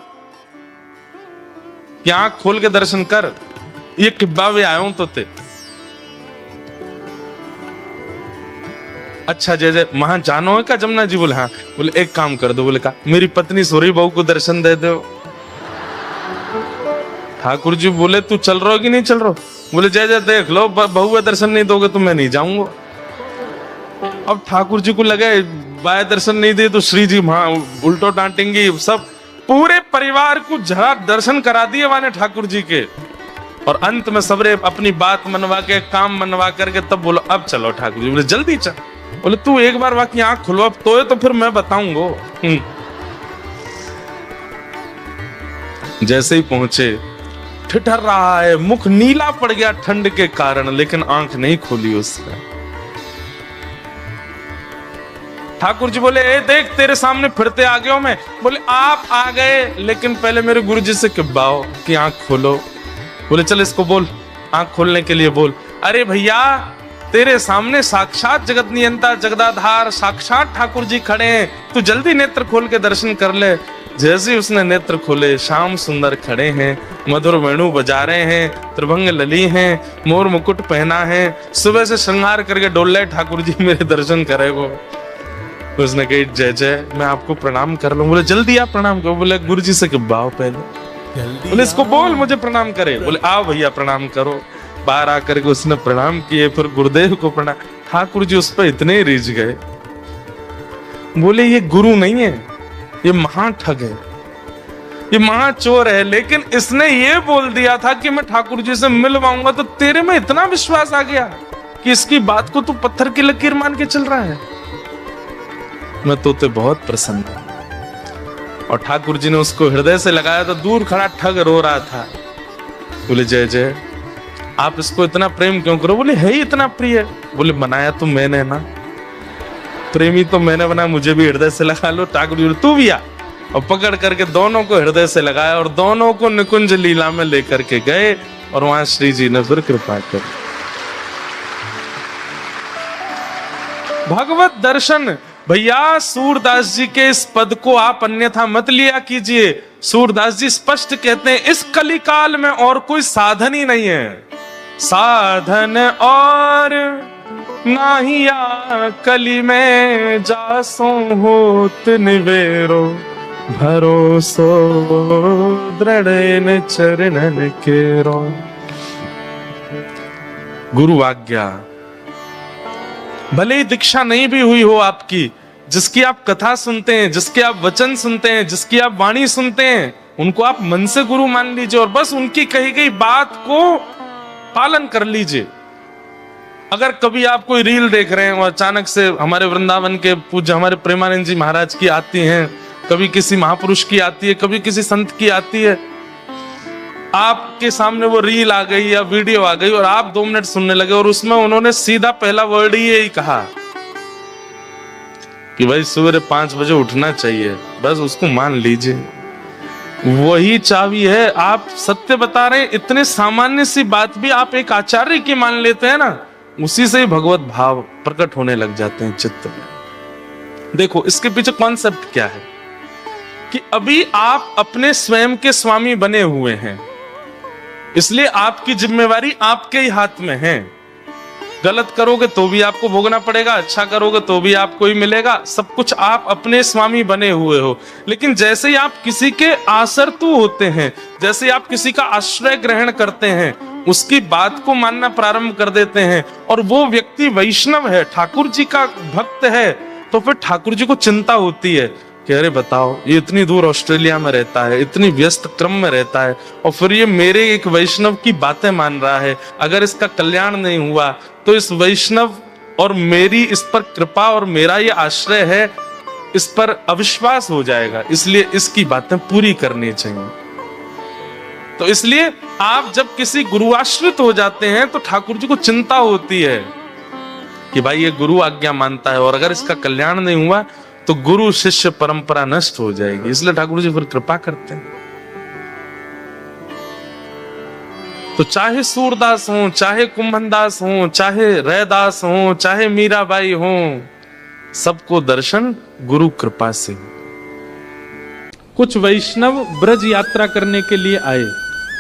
कि आंख खोल के दर्शन कर, ये किब्बावे आयो तो ते। अच्छा जय जय वहां जानो है क्या जमुना जी? बोले हाँ। बोले एक काम कर दो। बोले का? मेरी पत्नी सोरी बहू को दर्शन दे दो। ठाकुर जी बोले तू चल रहा हो कि नहीं चल रहा? बोले जय जय देख लो, बहू का दर्शन नहीं दोगे तो मैं नहीं जाऊंगा। अब ठाकुर जी को लगे बाय दर्शन नहीं दे तो श्री जी वहां उल्टो डांटेंगे। सब पूरे परिवार को जरा दर्शन करा दिए माने ठाकुर जी के, और अंत में सबरे अपनी बात मनवा के काम मनवा करके तब बोलो अब चलो। ठाकुर जी बोले जल्दी चल। बोले तू एक बार बाकी आंख खुलवा तो फिर मैं बताऊंगा। जैसे ही पहुंचे ठिठर रहा है, मुख नीला पड़ गया ठंड के कारण, लेकिन आंख नहीं खोली उसने। ठाकुर जी बोले ए देख तेरे सामने फिरते आ गया हूं मैं। बोले आप आ गए, लेकिन पहले मेरे गुरु जी से किब्बाओ कि आंख खोलो। बोले चल इसको बोल, आंख खोलने के लिए बोल। अरे भैया तेरे सामने साक्षात जगत नियंता जगदाधार साक्षात ठाकुर जी खड़े हैं, तू जल्दी नेत्र खोल के दर्शन कर ले। जैसे ही उसने नेत्र खोले, श्याम सुंदर खड़े हैं, मधुर वेणु बजा रहे हैं, त्रिभंग लली हैं, मोर मुकुट पहना है, सुबह से श्रृंगार करके डोल रहे ठाकुर जी मेरे दर्शन करेगो। उसने कही जय जय मैं आपको प्रणाम कर लूं। बोले जल्दी आप प्रणाम करो। बोले गुरु जी से किब्बाओ पहले। बोले इसको बोल मुझे प्रणाम करे। बोले आओ भैया प्रणाम करो। बाहर आकर के उसने प्रणाम किए, फिर गुरुदेव को प्रणाम। ठाकुर जी उस पर इतने रिझ गए, बोले ये गुरु नहीं है, ये महाठग है, ये महाचोर है। लेकिन इसने ये बोल दिया था कि मैं ठाकुर जी से मिलवाऊंगा, तो तेरे में इतना विश्वास आ गया कि इसकी बात को तू पत्थर की लकीर मान के चल रहा है। मैं तो ते बहुत प्रसन्न हूं। और ठाकुर जी ने उसको हृदय से लगाया तो दूर खड़ा ठग रो रहा था। बोले जय जय आप इसको इतना प्रेम क्यों करो? बोले है ही इतना प्रिय। बोले बनाया तो मैंने ना, प्रेमी तो मैंने बनाया, मुझे भी हृदय से लगा लो। ठाकुर जी तू भी आ, और पकड़ करके दोनों को हृदय से लगाया और दोनों को निकुंज लीला में लेकर के गए, और वहां श्री जी ने फिर कृपा कर भगवत दर्शन। भैया सूरदास जी के इस पद को आप अन्यथा मत लिया कीजिए। सूरदास जी स्पष्ट कहते हैं इस कलिकाल में और कोई साधन ही नहीं है, साधन और नाहिया कली में जासो होत निवेरो, भरोसो दृढ़ इन चरणन केरो। गुरु आज्ञा भले ही दीक्षा नहीं भी हुई हो आपकी, जिसकी आप कथा सुनते हैं, जिसके आप वचन सुनते हैं, जिसकी आप वाणी सुनते हैं, उनको आप मन से गुरु मान लीजिए और बस उनकी कही गई बात को पालन कर लीजिए। अगर कभी आप कोई रील देख रहे हैं और अचानक से हमारे वृंदावन के पूज्य हमारे प्रेमानंद जी महाराज की आती हैं, कभी किसी महापुरुष की आती है, कभी किसी संत की आती है, आपके सामने वो रील आ गई या वीडियो आ गई और आप 2 मिनट सुनने लगे और उसमें उन्होंने सीधा पहला वर्ड ही यही कहा कि भाई सवेरे 5 बजे उठना चाहिए, बस उसको मान लीजिए, वही चाबी है। आप सत्य बता रहे हैं, इतने सामान्य सी बात भी आप एक आचार्य की मान लेते हैं ना, उसी से ही भगवत भाव प्रकट होने लग जाते हैं चित्त में। देखो इसके पीछे कॉन्सेप्ट क्या है कि अभी आप अपने स्वयं के स्वामी बने हुए हैं, इसलिए आपकी जिम्मेवारी आपके ही हाथ में है। गलत करोगे तो भी आपको भोगना पड़ेगा, अच्छा करोगे तो भी आपको ही मिलेगा, सब कुछ आप अपने स्वामी बने हुए हो। लेकिन जैसे ही आप किसी के आसरतु होते हैं, जैसे आप किसी का आश्रय ग्रहण करते हैं, उसकी बात को मानना प्रारंभ कर देते हैं और वो व्यक्ति वैष्णव है, ठाकुर जी का भक्त है, तो फिर ठाकुर जी को चिंता होती है कि अरे बताओ, ये इतनी दूर ऑस्ट्रेलिया में रहता है, इतनी व्यस्त क्रम में रहता है, और फिर ये मेरे एक वैष्णव की बातें मान रहा है। अगर इसका कल्याण नहीं हुआ तो इस वैष्णव और मेरी इस पर कृपा और मेरा ये आश्रय है, इस पर अविश्वास हो जाएगा, इसलिए इसकी बातें पूरी करनी चाहिए। तो इसलिए आप जब किसी गुरु आश्रित हो जाते हैं तो ठाकुर जी को चिंता होती है कि भाई ये गुरु आज्ञा मानता है और अगर इसका कल्याण नहीं हुआ तो गुरु शिष्य परंपरा नष्ट हो जाएगी, इसलिए ठाकुर जी फिर कृपा करते हैं। तो चाहे सूरदास हो, चाहे कुंभनदास हो, चाहे रैदास हो, चाहे मीराबाई हो, सबको दर्शन गुरु कृपा से। कुछ वैष्णव ब्रज यात्रा करने के लिए आए,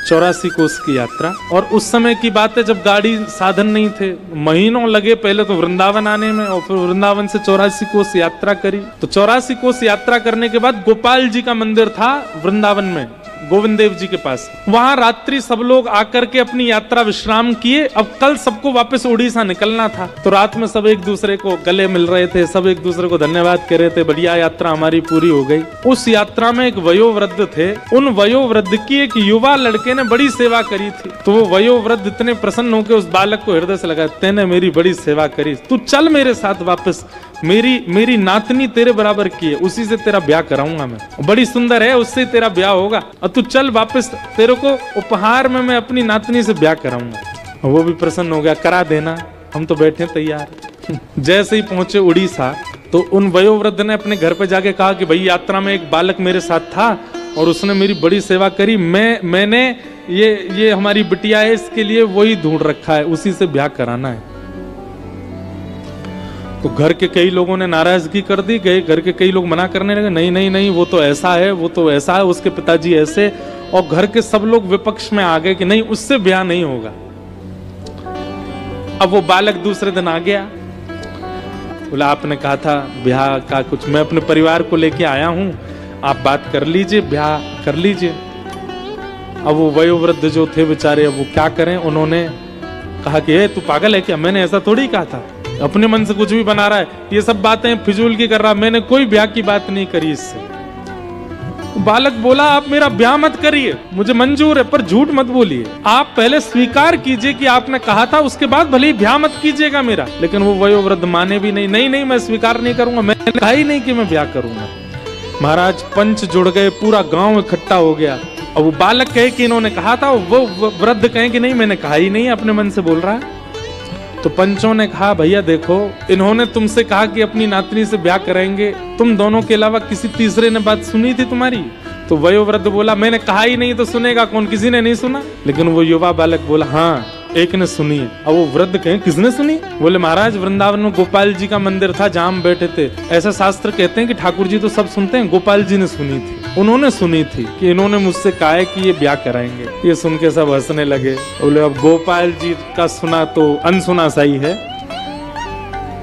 84 कोस की यात्रा, और उस समय की बात है जब गाड़ी साधन नहीं थे, महीनों लगे पहले तो वृंदावन आने में, और फिर वृंदावन से 84 कोस यात्रा करी। तो 84 कोस यात्रा करने के बाद गोपाल जी का मंदिर था वृंदावन में, गोविंद देव जी के पास। वहां रात्रि सब लोग आकर के अपनी यात्रा विश्राम किए। अब कल सबको वापस उड़ीसा निकलना था, तो रात में सब एक दूसरे को गले मिल रहे थे, सब एक दूसरे को धन्यवाद कह रहे थे, बढ़िया यात्रा हमारी पूरी हो गई। उस यात्रा में एक वयोवृद्ध थे, उन वयोवृद्ध की एक युवा लड़के ने बड़ी सेवा करी थी। तो वो वयोवृद्ध इतने प्रसन्न होकर उस बालक को हृदय से लगा, तेने मेरी बड़ी सेवा करी, तू चल मेरे साथ वापस, मेरी नातनी तेरे बराबर की है, उसी से तेरा ब्याह कराऊंगा मैं, बड़ी सुंदर है, उससे तेरा ब्याह होगा, और तू चल वापस, तेरे को उपहार में मैं अपनी नातनी से ब्याह कराऊंगा। वो भी प्रसन्न हो गया, करा देना, हम तो बैठे तैयार। जैसे ही पहुंचे उड़ीसा तो उन वयोवृद्ध ने अपने घर पे जाके कहा कि भाई यात्रा में एक बालक मेरे साथ था और उसने मेरी बड़ी सेवा करी, मैंने ये हमारी बिटिया है, इसके लिए वही ढूंढ रखा है, उसी से ब्याह कराना है। तो घर के कई लोगों ने नाराजगी कर दी, घर के कई लोग मना करने लगे, नहीं नहीं नहीं, वो तो ऐसा है, वो तो ऐसा है, उसके पिताजी ऐसे, और घर के सब लोग विपक्ष में आ गए कि नहीं, उससे ब्याह नहीं होगा। अब वो बालक दूसरे दिन आ गया, बोला आपने कहा था ब्याह का कुछ, मैं अपने परिवार को लेके आया हूं, आप बात कर लीजिए, ब्याह कर लीजिए। अब वो वयोवृद्ध जो थे बेचारे, अब वो क्या करें, उन्होंने कहा कि तू पागल है क्या, मैंने ऐसा थोड़ी कहा था, अपने मन से कुछ भी बना रहा है, ये सब बातें फिजूल की कर रहा, मैंने कोई ब्याह की बात नहीं करी इससे। बालक बोला आप मेरा ब्याह मत करिए, मुझे मंजूर है, पर झूठ मत बोलिए, आप पहले स्वीकार कीजिए कि आपने कहा था, उसके बाद भले ही ब्याह मत कीजिएगा मेरा। लेकिन वो वयोवृद्ध माने भी नहीं, नहीं नहीं मैं स्वीकार नहीं करूंगा, मैंने कहा ही नहीं कि मैं ब्याह करूंगा। महाराज पंच जुड़ गए, पूरा गांव इकट्ठा हो गया, और वो बालक कहे कि इन्होंने कहा था, वो वृद्ध कहे कि नहीं मैंने कहा ही नहीं, अपने मन से बोल रहा है। तो पंचों ने कहा भैया देखो, इन्होंने तुमसे कहा कि अपनी नातनी से ब्याह करेंगे, तुम दोनों के अलावा किसी तीसरे ने बात सुनी थी तुम्हारी? तो वयोवृद्ध बोला मैंने कहा ही नहीं, तो सुनेगा कौन, किसी ने नहीं सुना। लेकिन वो युवा बालक बोला हाँ एक ने सुनी है। अब वो वृद्ध कहे किसने सुनी? बोले महाराज वृंदावन में गोपाल जी का मंदिर था जहां हम बैठे थे, ऐसा शास्त्र कहते हैं कि ठाकुर जी तो सब सुनते हैं, गोपाल जी ने सुनी थी, उन्होंने सुनी थी कि इन्होंने मुझसे कहा है कि ये ब्याह कराएंगे। ये सुन के सब हंसने लगे, बोले अब गोपाल जी का सुना तो अनसुना सही है।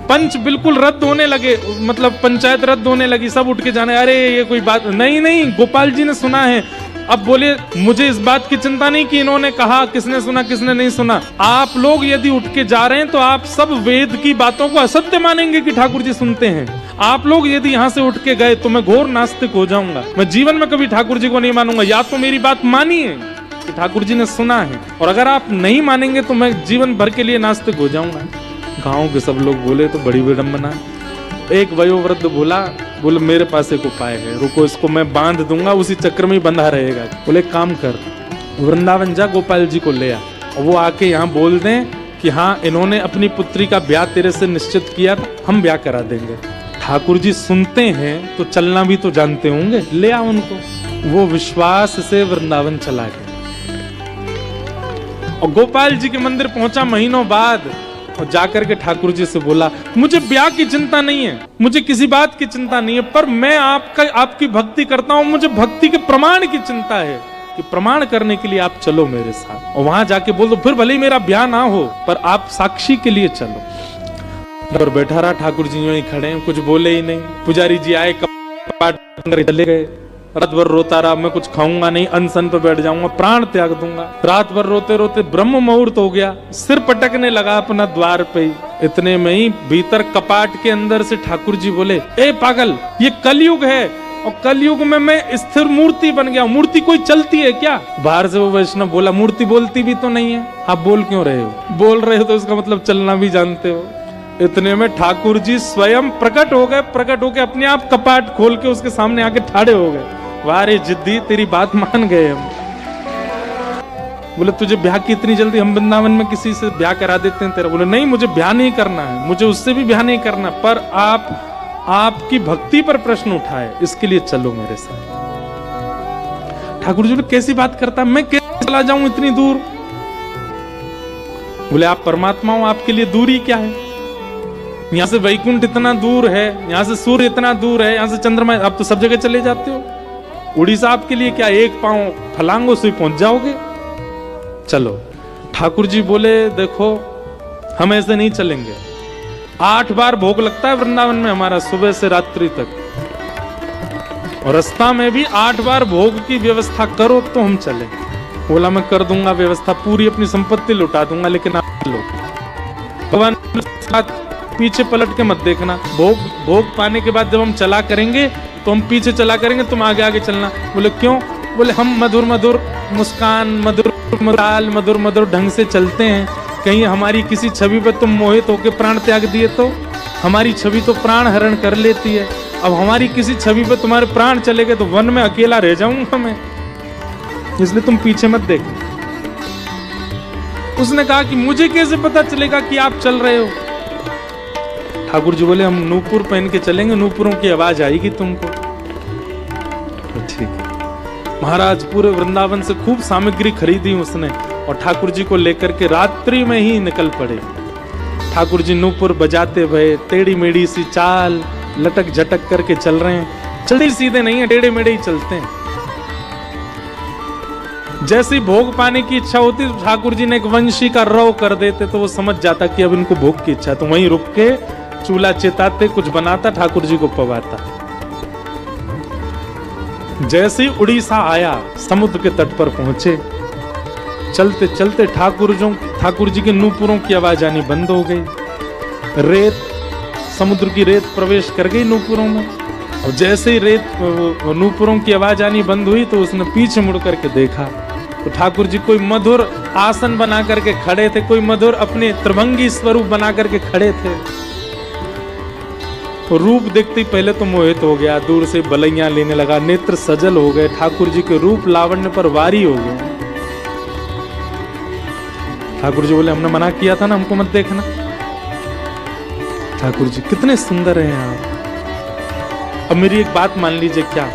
पंच बिल्कुल रद्द होने लगे, मतलब पंचायत रद्द होने लगी, सब उठ के जाने, अरे ये कोई बात नहीं, नहीं गोपाल जी ने सुना है। अब बोले मुझे इस बात की चिंता नहीं कि इन्होंने कहा किसने सुना किसने नहीं सुना, आप लोग यदि उठ के जा रहे हैं तो आप सब वेद की बातों को असत्य मानेंगे कि ठाकुर जी सुनते हैं। आप लोग यदि यहाँ से उठ के गए तो मैं घोर नास्तिक हो जाऊंगा, मैं जीवन में कभी ठाकुर जी को नहीं मानूंगा। या तो मेरी बात मानिए कि ठाकुर जी ने सुना है, और अगर आप नहीं मानेंगे तो मैं जीवन भर के लिए नास्तिक हो जाऊंगा। गांव के सब लोग बोले तो बड़ी विडंबना। एक वयोवृद्ध बोले मेरे पास एक उपाय है, रुको इसको मैं बांध दूंगा, उसी चक्र में ही बंधा रहेगा। बोले काम कर, वृंदावन जा गोपाल जी को ले आ, और वो आके यहाँ बोल दें कि हाँ इन्होंने अपनी पुत्री का ब्याह तेरे से निश्चित किया था, हम ब्याह करा देंगे। ठाकुर जी सुनते हैं तो चलना भी तो जानते होंगे, ले आ उनको। वो विश्वास से वृंदावन चला गया और गोपाल जी के मंदिर पहुंचा महीनों बाद, और जाकर के ठाकुर जी से बोला मुझे ब्याह की चिंता नहीं है, मुझे किसी बात की चिंता नहीं है, पर मैं आपकी भक्ति करता हूँ, मुझे भक्ति के प्रमाण की चिंता है कि प्रमाण करने के लिए आप चलो मेरे साथ। और वहां जाके बोल दो फिर भले ही मेरा ब्याह ना हो पर आप साक्षी के लिए चलो। और बैठा रहा, ठाकुर जी वहीं खड़े हैं, कुछ बोले ही नहीं। पुजारी जी आए, कपाट चले गए। रात भर रोता रहा, मैं कुछ खाऊंगा नहीं, अनशन पे बैठ जाऊंगा, प्राण त्याग दूंगा। रात भर रोते रोते ब्रह्म मुहूर्त हो गया, सिर पटकने लगा अपना द्वार पे। इतने में ही भीतर कपाट के अंदर से ठाकुर जी बोले ए पागल, ये कलयुग है, और कलयुग में मैं स्थिर मूर्ति बन गया। मूर्ति कोई चलती है क्या? बाहर से वो वैष्णव बोला मूर्ति बोलती भी तो नहीं है, आप बोल क्यों रहे हो? बोल रहे हो तो इसका मतलब चलना भी जानते हो। इतने में ठाकुर जी स्वयं प्रकट हो गए। प्रकट होके अपने आप कपाट खोल के उसके सामने आके ठाड़े हो गए। वाह रे जिद्दी, तेरी बात मान गए हम। बोले तुझे ब्याह की इतनी जल्दी? हम वृंदावन में किसी से ब्याह करा देते हैं तेरा। बोले नहीं, मुझे ब्याह नहीं करना है, मुझे उससे भी ब्याह नहीं करना, पर आपकी भक्ति पर प्रश्न उठाए, इसके लिए चलो मेरे साथ। ठाकुर जी ने कैसी बात करता, मैं कैसे चला जाऊं इतनी दूर? बोले आप परमात्मा हो, आपके लिए दूरी क्या है? यहां से वैकुंठ इतना दूर है, यहां से सूर्य इतना दूर है, यहां से चंद्रमा, आप तो सब जगह चले जाते हो। उड़ीसा आपके लिए क्या, एक पांव फलांगों से पहुंच जाओगे। चलो। ठाकुर जी बोले देखो हम ऐसे नहीं चलेंगे। 8 बार भोग लगता है वृंदावन में हमारा, सुबह से रात्रि तक, और रास्ता में भी 8 बार भोग की व्यवस्था करो तो हम चले। बोला मैं कर दूंगा व्यवस्था, पूरी अपनी संपत्ति लुटा दूंगा, लेकिन आप लो। भगवान पीछे पलट के मत देखना। भोग पाने के बाद जब हम चला करेंगे तो हम पीछे चला करेंगे, तुम आगे आगे चलना। बोले क्यों? बोले हम मधुर मधुर मुस्कान, मधुर ताल, मधुर मधुर ढंग से चलते हैं, कहीं हमारी किसी छवि पर तुम मोहित होकर प्राण त्याग दिए तो? हमारी छवि तो प्राण हरण कर लेती है। अब हमारी किसी छवि पर तुम्हारे प्राण चले गए तो वन में अकेला रह जाऊंगा मैं, इसलिए तुम पीछे मत देखो। उसने कहा कि मुझे कैसे पता चलेगा कि आप चल रहे हो? ठाकुर जी बोले हम नूपुर पहन के चलेंगे, नूपुरों की आवाज आएगी तुमको। ठीक है। महाराज पूरे वृंदावन से खूब सामग्री खरीदी उसने और ठाकुर जी को लेकर के रात्रि में ही निकल पड़े। ठाकुर जी नूपुर बजाते हुए टेढ़ी मेढ़ी सी चाल लटक झटक करके चल रहे हैं। चलते सीधे नहीं है, टेढ़े मेढ़े ही चलते हैं। जैसे भोग पाने की इच्छा होती तो ठाकुर जी ने एक वंशी का रव कर देते तो वो समझ जाता कि अब इनको भोग की इच्छा है, तो वहीं रुक के चूल्हा चिताते, कुछ बनाता, ठाकुर जी को पवाता। जैसे ही उड़ीसा आया, समुद्र के तट पर पहुंचे, चलते चलते ठाकुर जी के नूपुरों की आवाज आनी बंद हो गई। रेत, समुद्र की रेत प्रवेश कर गई नूपुरों में, और जैसे ही रेत नूपुरों की आवाज आनी बंद हुई तो उसने पीछे मुड़ करके देखा तो ठाकुर जी कोई मधुर आसन बना करके खड़े थे, कोई मधुर अपने त्रिभंगी स्वरूप बना करके खड़े थे। तो रूप देखते ही पहले तो मोहित हो गया, दूर से बलैया लेने लगा, नेत्र सजल हो गए, ठाकुर जी के रूप लावण्य पर वारी हो गए। ठाकुर जी बोले हमने मना किया था ना, हमको मत देखना। ठाकुर जी कितने सुंदर हैं आप। अब मेरी एक बात मान लीजिए, क्या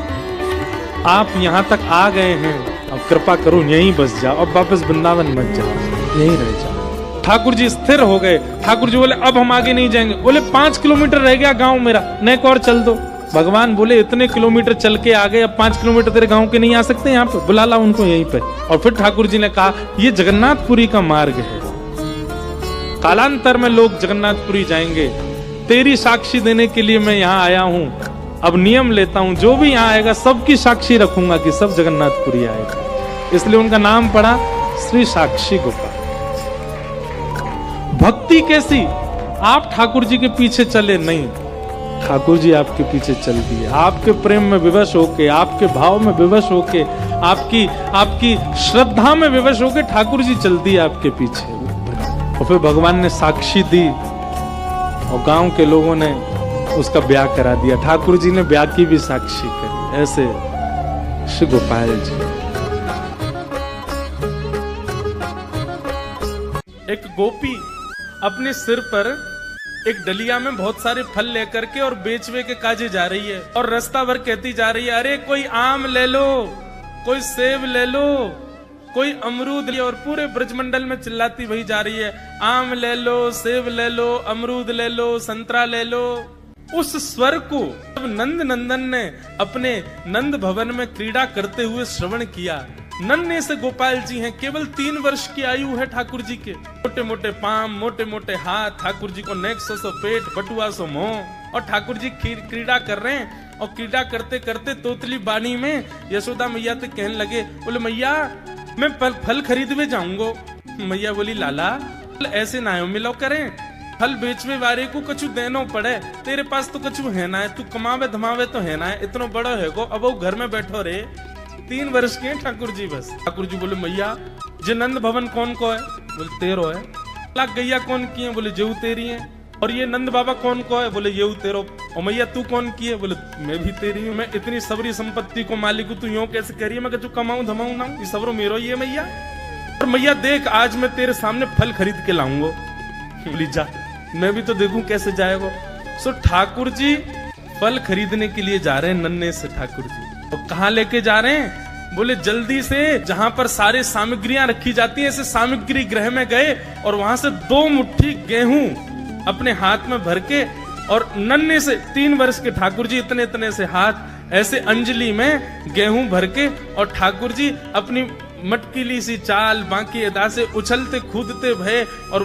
आप यहां तक आ गए हैं, अब कृपा करो यहीं बस जाओ, अब वापस वृंदावन मत जाओ, यहीं रह जाओ। ठाकुर जी स्थिर हो गए। ठाकुर जी बोले अब हम आगे नहीं जाएंगे। बोले 5 किलोमीटर रह गया गांव मेरा, नेक और चल दो। भगवान बोले इतने किलोमीटर चल के आ गए, अब 5 किलोमीटर तेरे गांव के नहीं आ सकते यहाँ पे? बुला ला उनको यहीं पे। और फिर ठाकुर जी ने कहा ये जगन्नाथपुरी का मार्ग है, कालांतर में लोग जगन्नाथपुरी जाएंगे, तेरी साक्षी देने के लिए मैं यहाँ आया हूँ। अब नियम लेता हूँ, जो भी यहाँ आएगा सबकी साक्षी रखूंगा कि सब जगन्नाथपुरी आएगा। इसलिए उनका नाम पड़ा श्री साक्षी गोपाल। भक्ति कैसी? आप ठाकुर जी के पीछे चले नहीं, ठाकुर जी आपके पीछे चल दिए। आपके प्रेम में विवश होके, आपके भाव में विवश होके, आपकी श्रद्धा में विवश होके ठाकुर जी चल दिए आपके पीछे। और फिर भगवान ने साक्षी दी और गांव के लोगों ने उसका ब्याह करा दिया। ठाकुर जी ने ब्याह की भी साक्षी करी। ऐसे श्री गोपाल जी। एक गोपी अपने सिर पर एक डलिया में बहुत सारे फल लेकर के और बेचवे के काजे जा रही है, और रास्ता भर कहती जा रही है अरे कोई आम ले लो, कोई सेब ले लो, कोई अमरूद ले, और पूरे ब्रजमंडल में चिल्लाती वही जा रही है आम ले लो, सेब ले लो, अमरूद ले लो, संतरा ले लो। उस स्वर को जब नंद नंदन ने अपने नंद भवन में क्रीड़ा करते हुए श्रवण किया, नन्हे से गोपाल जी हैं, केवल 3 वर्ष की आयु है ठाकुर जी के, मोटे मोटे पाम, मोटे मोटे हाथ, ठाकुर जी को नेक सो पेट, बटुआ सो मुंह, और ठाकुर जी क्रीड़ा कर रहे हैं। और क्रीड़ा करते करते तोतली बानी में यशोदा मैया तो कहने लगे, बोले मैया मैं फल खरीदवे जाऊंगा। मैया बोली लाला ऐसे ना मिलो करें, फल बेचवे वारे को कछु देनो पड़े, तेरे पास तो कछु है ना है, तू कमावे धमावे तो है ना है, इतना बड़ा है को, अब वो घर में बैठो रे। 3 वर्ष के हैं ठाकुर जी बस। ठाकुर जी बोले मैया जे नंद भवन कौन को है? बोले तेरो है। लाख गैया कौन की है? बोले जेऊ तेरी है। और ये नंद बाबा कौन को है? बोले येऊ तेरो। और मैया तू कौन की है? बोले मैं भी तेरी हूँ। मैं इतनी सबरी संपत्ति को मालिक हूँ, तू यूं कैसे कह रही है? मैं कछु कमाऊं धमाऊं ना, ये सबरो मेरो ही है मैया। और मैया देख आज मैं तेरे सामने फल खरीद के लाऊंगा। बोली जा, मैं भी तो देखूं कैसे जाएगा। सो ठाकुर जी फल खरीदने के लिए जा रहे हैं नन्हे से ठाकुर जी। तो कहाँ लेके जा रहे हैं? बोले जल्दी से जहां पर सारे सामग्रियां रखी जाती हैं, ऐसे सामग्री गृह में गए और वहां से 2 मुट्ठी गेहूं अपने हाथ में भर के, और नन्हे से 3 वर्ष के ठाकुर जी इतने इतने से हाथ ऐसे अंजलि में गेहूं भर के, और ठाकुर जी अपनी मटकीली सी चाल बाकी अदा से उछलते कूदते भय और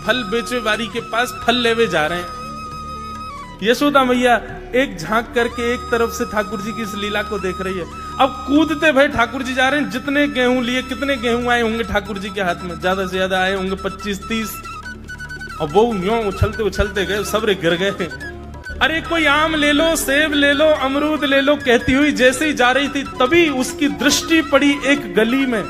फल बेचे वारी के पास फल लेवे जा रहे हैं। यशोदा मैया एक झांक करके एक तरफ से ठाकुर जी की इस लीला को देख रही है। अब कूदते भय ठाकुर जी जा रहे हैं। जितने गेहूं लिए, कितने गेहूं आए होंगे ठाकुर जी के हाथ में? ज्यादा से ज्यादा आए होंगे 25-30। और वो यूं उछलते उछलते गए, सब गिर गए। अरे कोई आम ले लो, सेब ले लो, अमरूद ले लो, कहती हुई जैसे ही जा रही थी तभी उसकी दृष्टि पड़ी एक गली में,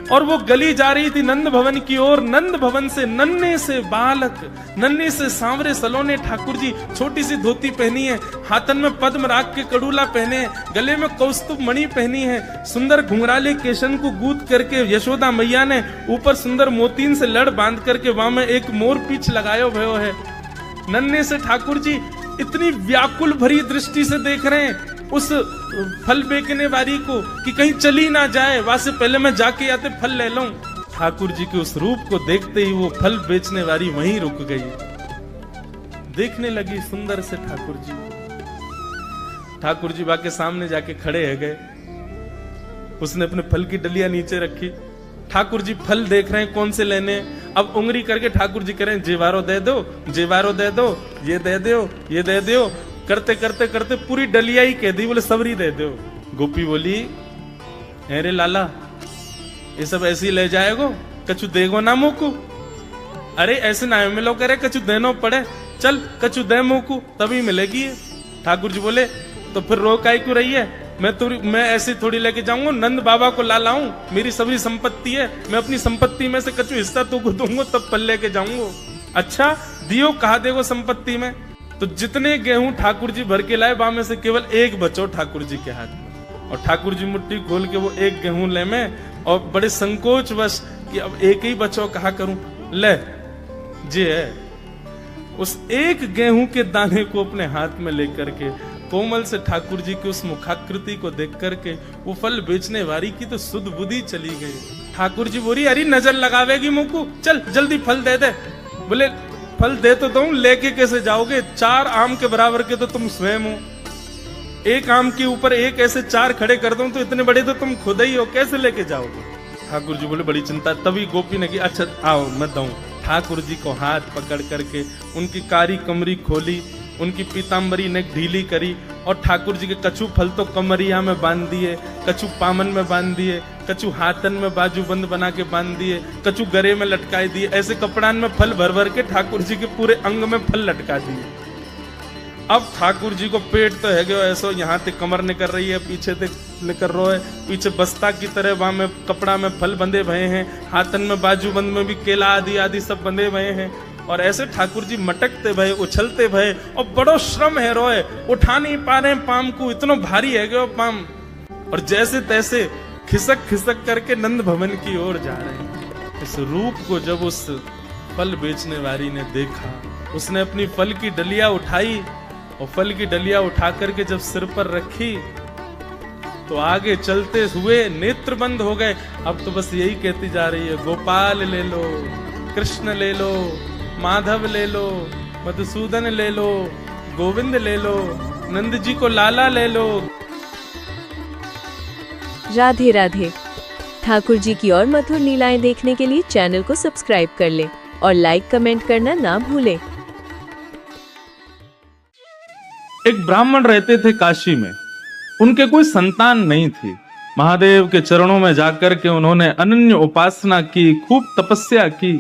और वो गली जा रही थी नंद भवन की ओर। नंद भवन से नन्हे से बालक, नन्हे से सांवरे सलोने ठाकुर जी, छोटी सी धोती पहनी है, हाथन में पद्म राग के कड़ूला पहने हैं, गले में कौस्तुभ मणि पहनी है, सुंदर घुंघराले केशन को गूंथ करके यशोदा मैया ने ऊपर सुंदर मोतीन से लड़ बांध करके वहां में एक मोर पीछ लगायो भयो है। नन्हे से ठाकुर जी इतनी व्याकुल भरी दृष्टि से देख रहे हैं उस फल बेचने वाली को कि कहीं चली ना जाए, वहां से पहले मैं जाके आते फल ले लूं। ठाकुर जी के उस रूप को देखते ही वो फल बेचने वाली वहीं रुक गई, देखने लगी सुंदर से ठाकुर जी। ठाकुर जी बाके सामने जाके खड़े है गए। उसने अपने फल की डलिया नीचे रखी। ठाकुर जी फल देख रहे हैं कौन से लेने। अब उंगली करके ठाकुर जी कह रहे हैं जेवारो दे दो, जेवारो दे दो, ये दे दो, ये दे दो, करते करते करते पूरी डलिया ही कह दी। बोले सबरी दे दो। गोपी बोली अरे लाला ये सब ऐसे ही ले जाएगो, कछु देगो ना मुकू? अरे ऐसे ना मिलो करे, कछु देनो पड़े, चल कछु दे मुकू तभी मिलेगी। ठाकुर जी बोले तो फिर रो काहे क्यों रही है? मैं ऐसे थोड़ी लेके जाऊंगा, नंद बाबा को ला लाऊं, मेरी सभी संपत्ति है, मैं अपनी संपत्ति में से कछु हिस्सा तुमको दूंगा तब फल लेके जाऊंगा। अच्छा दियो, कहा देगो संपत्ति में? तो जितने गेहूं ठाकुर जी भर के लाए वहां में से केवल एक बचो ठाकुर जी के हाथ में। और ठाकुर जी मुट्ठी खोल के वो एक गेहूं ले में, और बड़े संकोच वश कि अब एक ही बचो, कहा करूं, ले जे है उस एक गेहूं के दाने को अपने हाथ में लेकर के कोमल से ठाकुर जी की उस मुखाकृति को देख करके वो फल बेचने वाली की तो सुध बुद्धि चली गई। ठाकुर जी बोली अरे नजर लगावेगी मुंह, चल जल्दी फल दे दे। बोले फल दे तो दूं, लेके कैसे जाओगे? 4 आम के बराबर के तो तुम स्वयं हो, एक आम के ऊपर एक ऐसे 4 खड़े कर दूं तो इतने बड़े तो तुम खुद ही हो, कैसे लेके जाओगे? ठाकुर जी बोले बड़ी चिंता। तभी गोपी ने की अच्छा आओ मैं दूं। ठाकुर जी को हाथ पकड़ करके उनकी कारी कमरी खोली, उनकी पीताम्बरी ने ढीली करी, और ठाकुर जी के कछु फल तो कमरिया में बांध दिए, कछु पामन में बांध दिए, कछु हाथन में बाजूबंद बना के बांध दिए, कछु गरे में लटकाए दिए। ऐसे कपड़ान में फल भर भर के ठाकुर जी के पूरे अंग में फल लटका दिए। अब ठाकुर जी को पेट तो है गयो ऐसो, यहाँ ते कमर निकल रही है, पीछे ते निकल रहा है, पीछे बस्ता की तरह वहां में कपड़ा में फल बंधे भये हैं, हाथन में बाजूबंद में भी केला आदि आदि सब बंधे भये हैं। और ऐसे ठाकुर जी मटकते भये, उछलते भये, और बड़ो श्रम है रोए, उठा नहीं पा रहे पाम को, इतना भारी है गयो पाम। और जैसे तैसे खिसक खिसक करके नंद भवन की ओर जा रहे हैं। इस रूप को जब उस फल बेचने वाली ने देखा, उसने अपनी फल की डलिया उठाई, और फल की डलिया उठा करके जब सिर पर रखी तो आगे चलते हुए नेत्र बंद हो गए। अब तो बस यही कहती जा रही है गोपाल ले लो, कृष्ण ले लो, माधव ले लो, मधुसूदन ले लो, गोविंद ले लो, नंद जी को लाला ले लो। राधे राधे। ठाकुर जी की और मधुर लीलाएं देखने के लिए चैनल को सब्सक्राइब कर ले और लाइक कमेंट करना ना भूलें। एक ब्राह्मण रहते थे काशी में, उनके कोई संतान नहीं थी। महादेव के चरणों में जाकर के उन्होंने अनन्य उपासना की, खूब तपस्या की,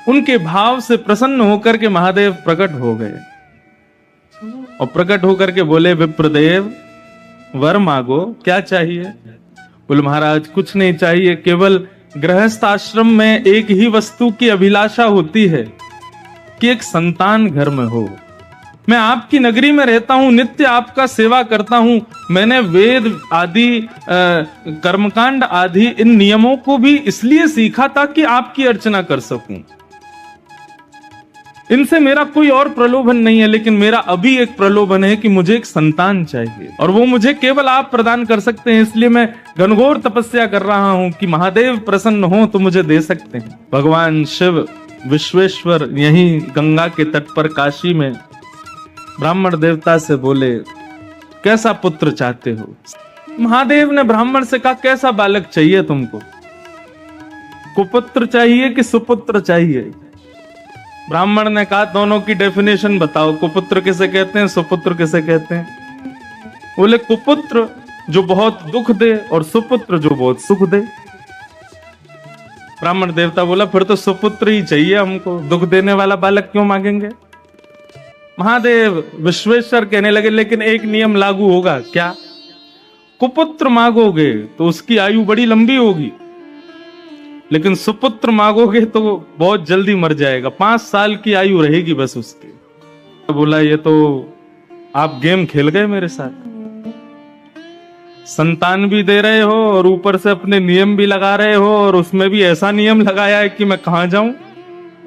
उनके भाव से प्रसन्न होकर के महादेव प्रकट हो गए और प्रकट होकर के बोले, विप्रदेव वर मांगो, क्या चाहिए? बोले, महाराज कुछ नहीं चाहिए, केवल गृहस्थ आश्रम में एक ही वस्तु की अभिलाषा होती है कि एक संतान घर में हो। मैं आपकी नगरी में रहता हूं, नित्य आपका सेवा करता हूं। मैंने वेद आदि कर्मकांड आदि इन नियमों को भी इसलिए सीखा था कि आपकी अर्चना कर सकूं। इनसे मेरा कोई और प्रलोभन नहीं है, लेकिन मेरा अभी एक प्रलोभन है कि मुझे एक संतान चाहिए और वो मुझे केवल आप प्रदान कर सकते हैं। इसलिए मैं घनघोर तपस्या कर रहा हूं कि महादेव प्रसन्न हो तो मुझे दे सकते हैं। भगवान शिव विश्वेश्वर यहीं गंगा के तट पर काशी में ब्राह्मण देवता से बोले, कैसा पुत्र चाहते हो? महादेव ने ब्राह्मण से कहा, कैसा बालक चाहिए तुमको? कुपुत्र चाहिए कि सुपुत्र चाहिए? ब्राह्मण ने कहा, दोनों की डेफिनेशन बताओ, कुपुत्र किसे कहते हैं, सुपुत्र किसे कहते हैं? बोले, कुपुत्र जो बहुत दुख दे और सुपुत्र जो बहुत सुख दे। ब्राह्मण देवता बोला, फिर तो सुपुत्र ही चाहिए हमको, दुख देने वाला बालक क्यों मांगेंगे? महादेव विश्वेश्वर कहने लगे, लेकिन एक नियम लागू होगा। क्या? कुपुत्र मांगोगे तो उसकी आयु बड़ी लंबी होगी, लेकिन सुपुत्र मांगोगे तो बहुत जल्दी मर जाएगा, 5 साल की आयु रहेगी बस उसकी। बोला, ये तो आप गेम खेल गए मेरे साथ, संतान भी दे रहे हो और ऊपर से अपने नियम भी लगा रहे हो, और उसमें भी ऐसा नियम लगाया है कि मैं कहां जाऊं।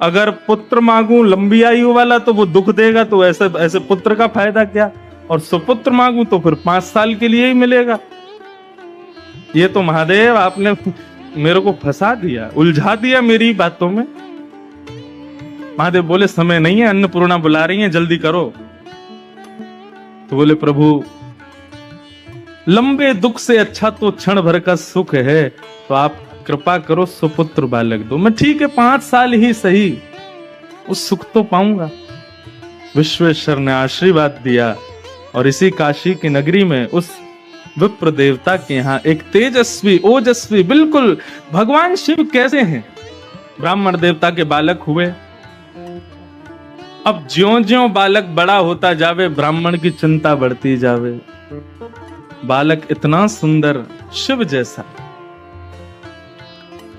अगर पुत्र मांगू लंबी आयु वाला तो वो दुख देगा, तो ऐसे ऐसे पुत्र का फायदा क्या? और सुपुत्र मांगू तो फिर 5 साल के लिए ही मिलेगा। ये तो महादेव आपने मेरे को फंसा दिया, उलझा दिया मेरी बातों में। महादेव बोले, समय नहीं है, अन्नपूर्णा बुला रही हैं, जल्दी करो। तो बोले, प्रभु लंबे दुख से अच्छा तो क्षण भर का सुख है, तो आप कृपा करो सुपुत्र बालक दो। मैं ठीक है 5 साल ही सही, उस सुख तो पाऊंगा। विश्वेश्वर ने आशीर्वाद दिया और इसी काशी की नगरी में उस विप्र देवता के यहां एक तेजस्वी ओजस्वी, बिल्कुल भगवान शिव कैसे हैं, ब्राह्मण देवता के बालक हुए। अब ज्यों ज्यों बालक बड़ा होता जावे, ब्राह्मण की चिंता बढ़ती जावे। बालक इतना सुंदर, शिव जैसा।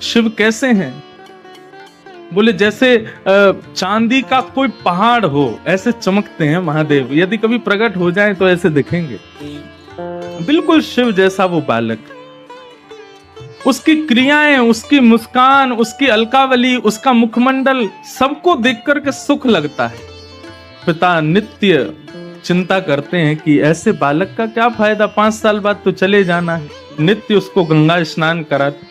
शिव कैसे हैं? बोले, जैसे चांदी का कोई पहाड़ हो ऐसे चमकते हैं महादेव। यदि कभी प्रकट हो जाए तो ऐसे दिखेंगे, बिल्कुल शिव जैसा वो बालक। उसकी क्रियाएं, उसकी मुस्कान, उसकी अलकावली, उसका मुखमंडल, सबको देख करके सुख लगता है। पिता नित्य चिंता करते हैं कि ऐसे बालक का क्या फायदा, 5 साल बाद तो चले जाना है। नित्य उसको गंगा स्नान कराते,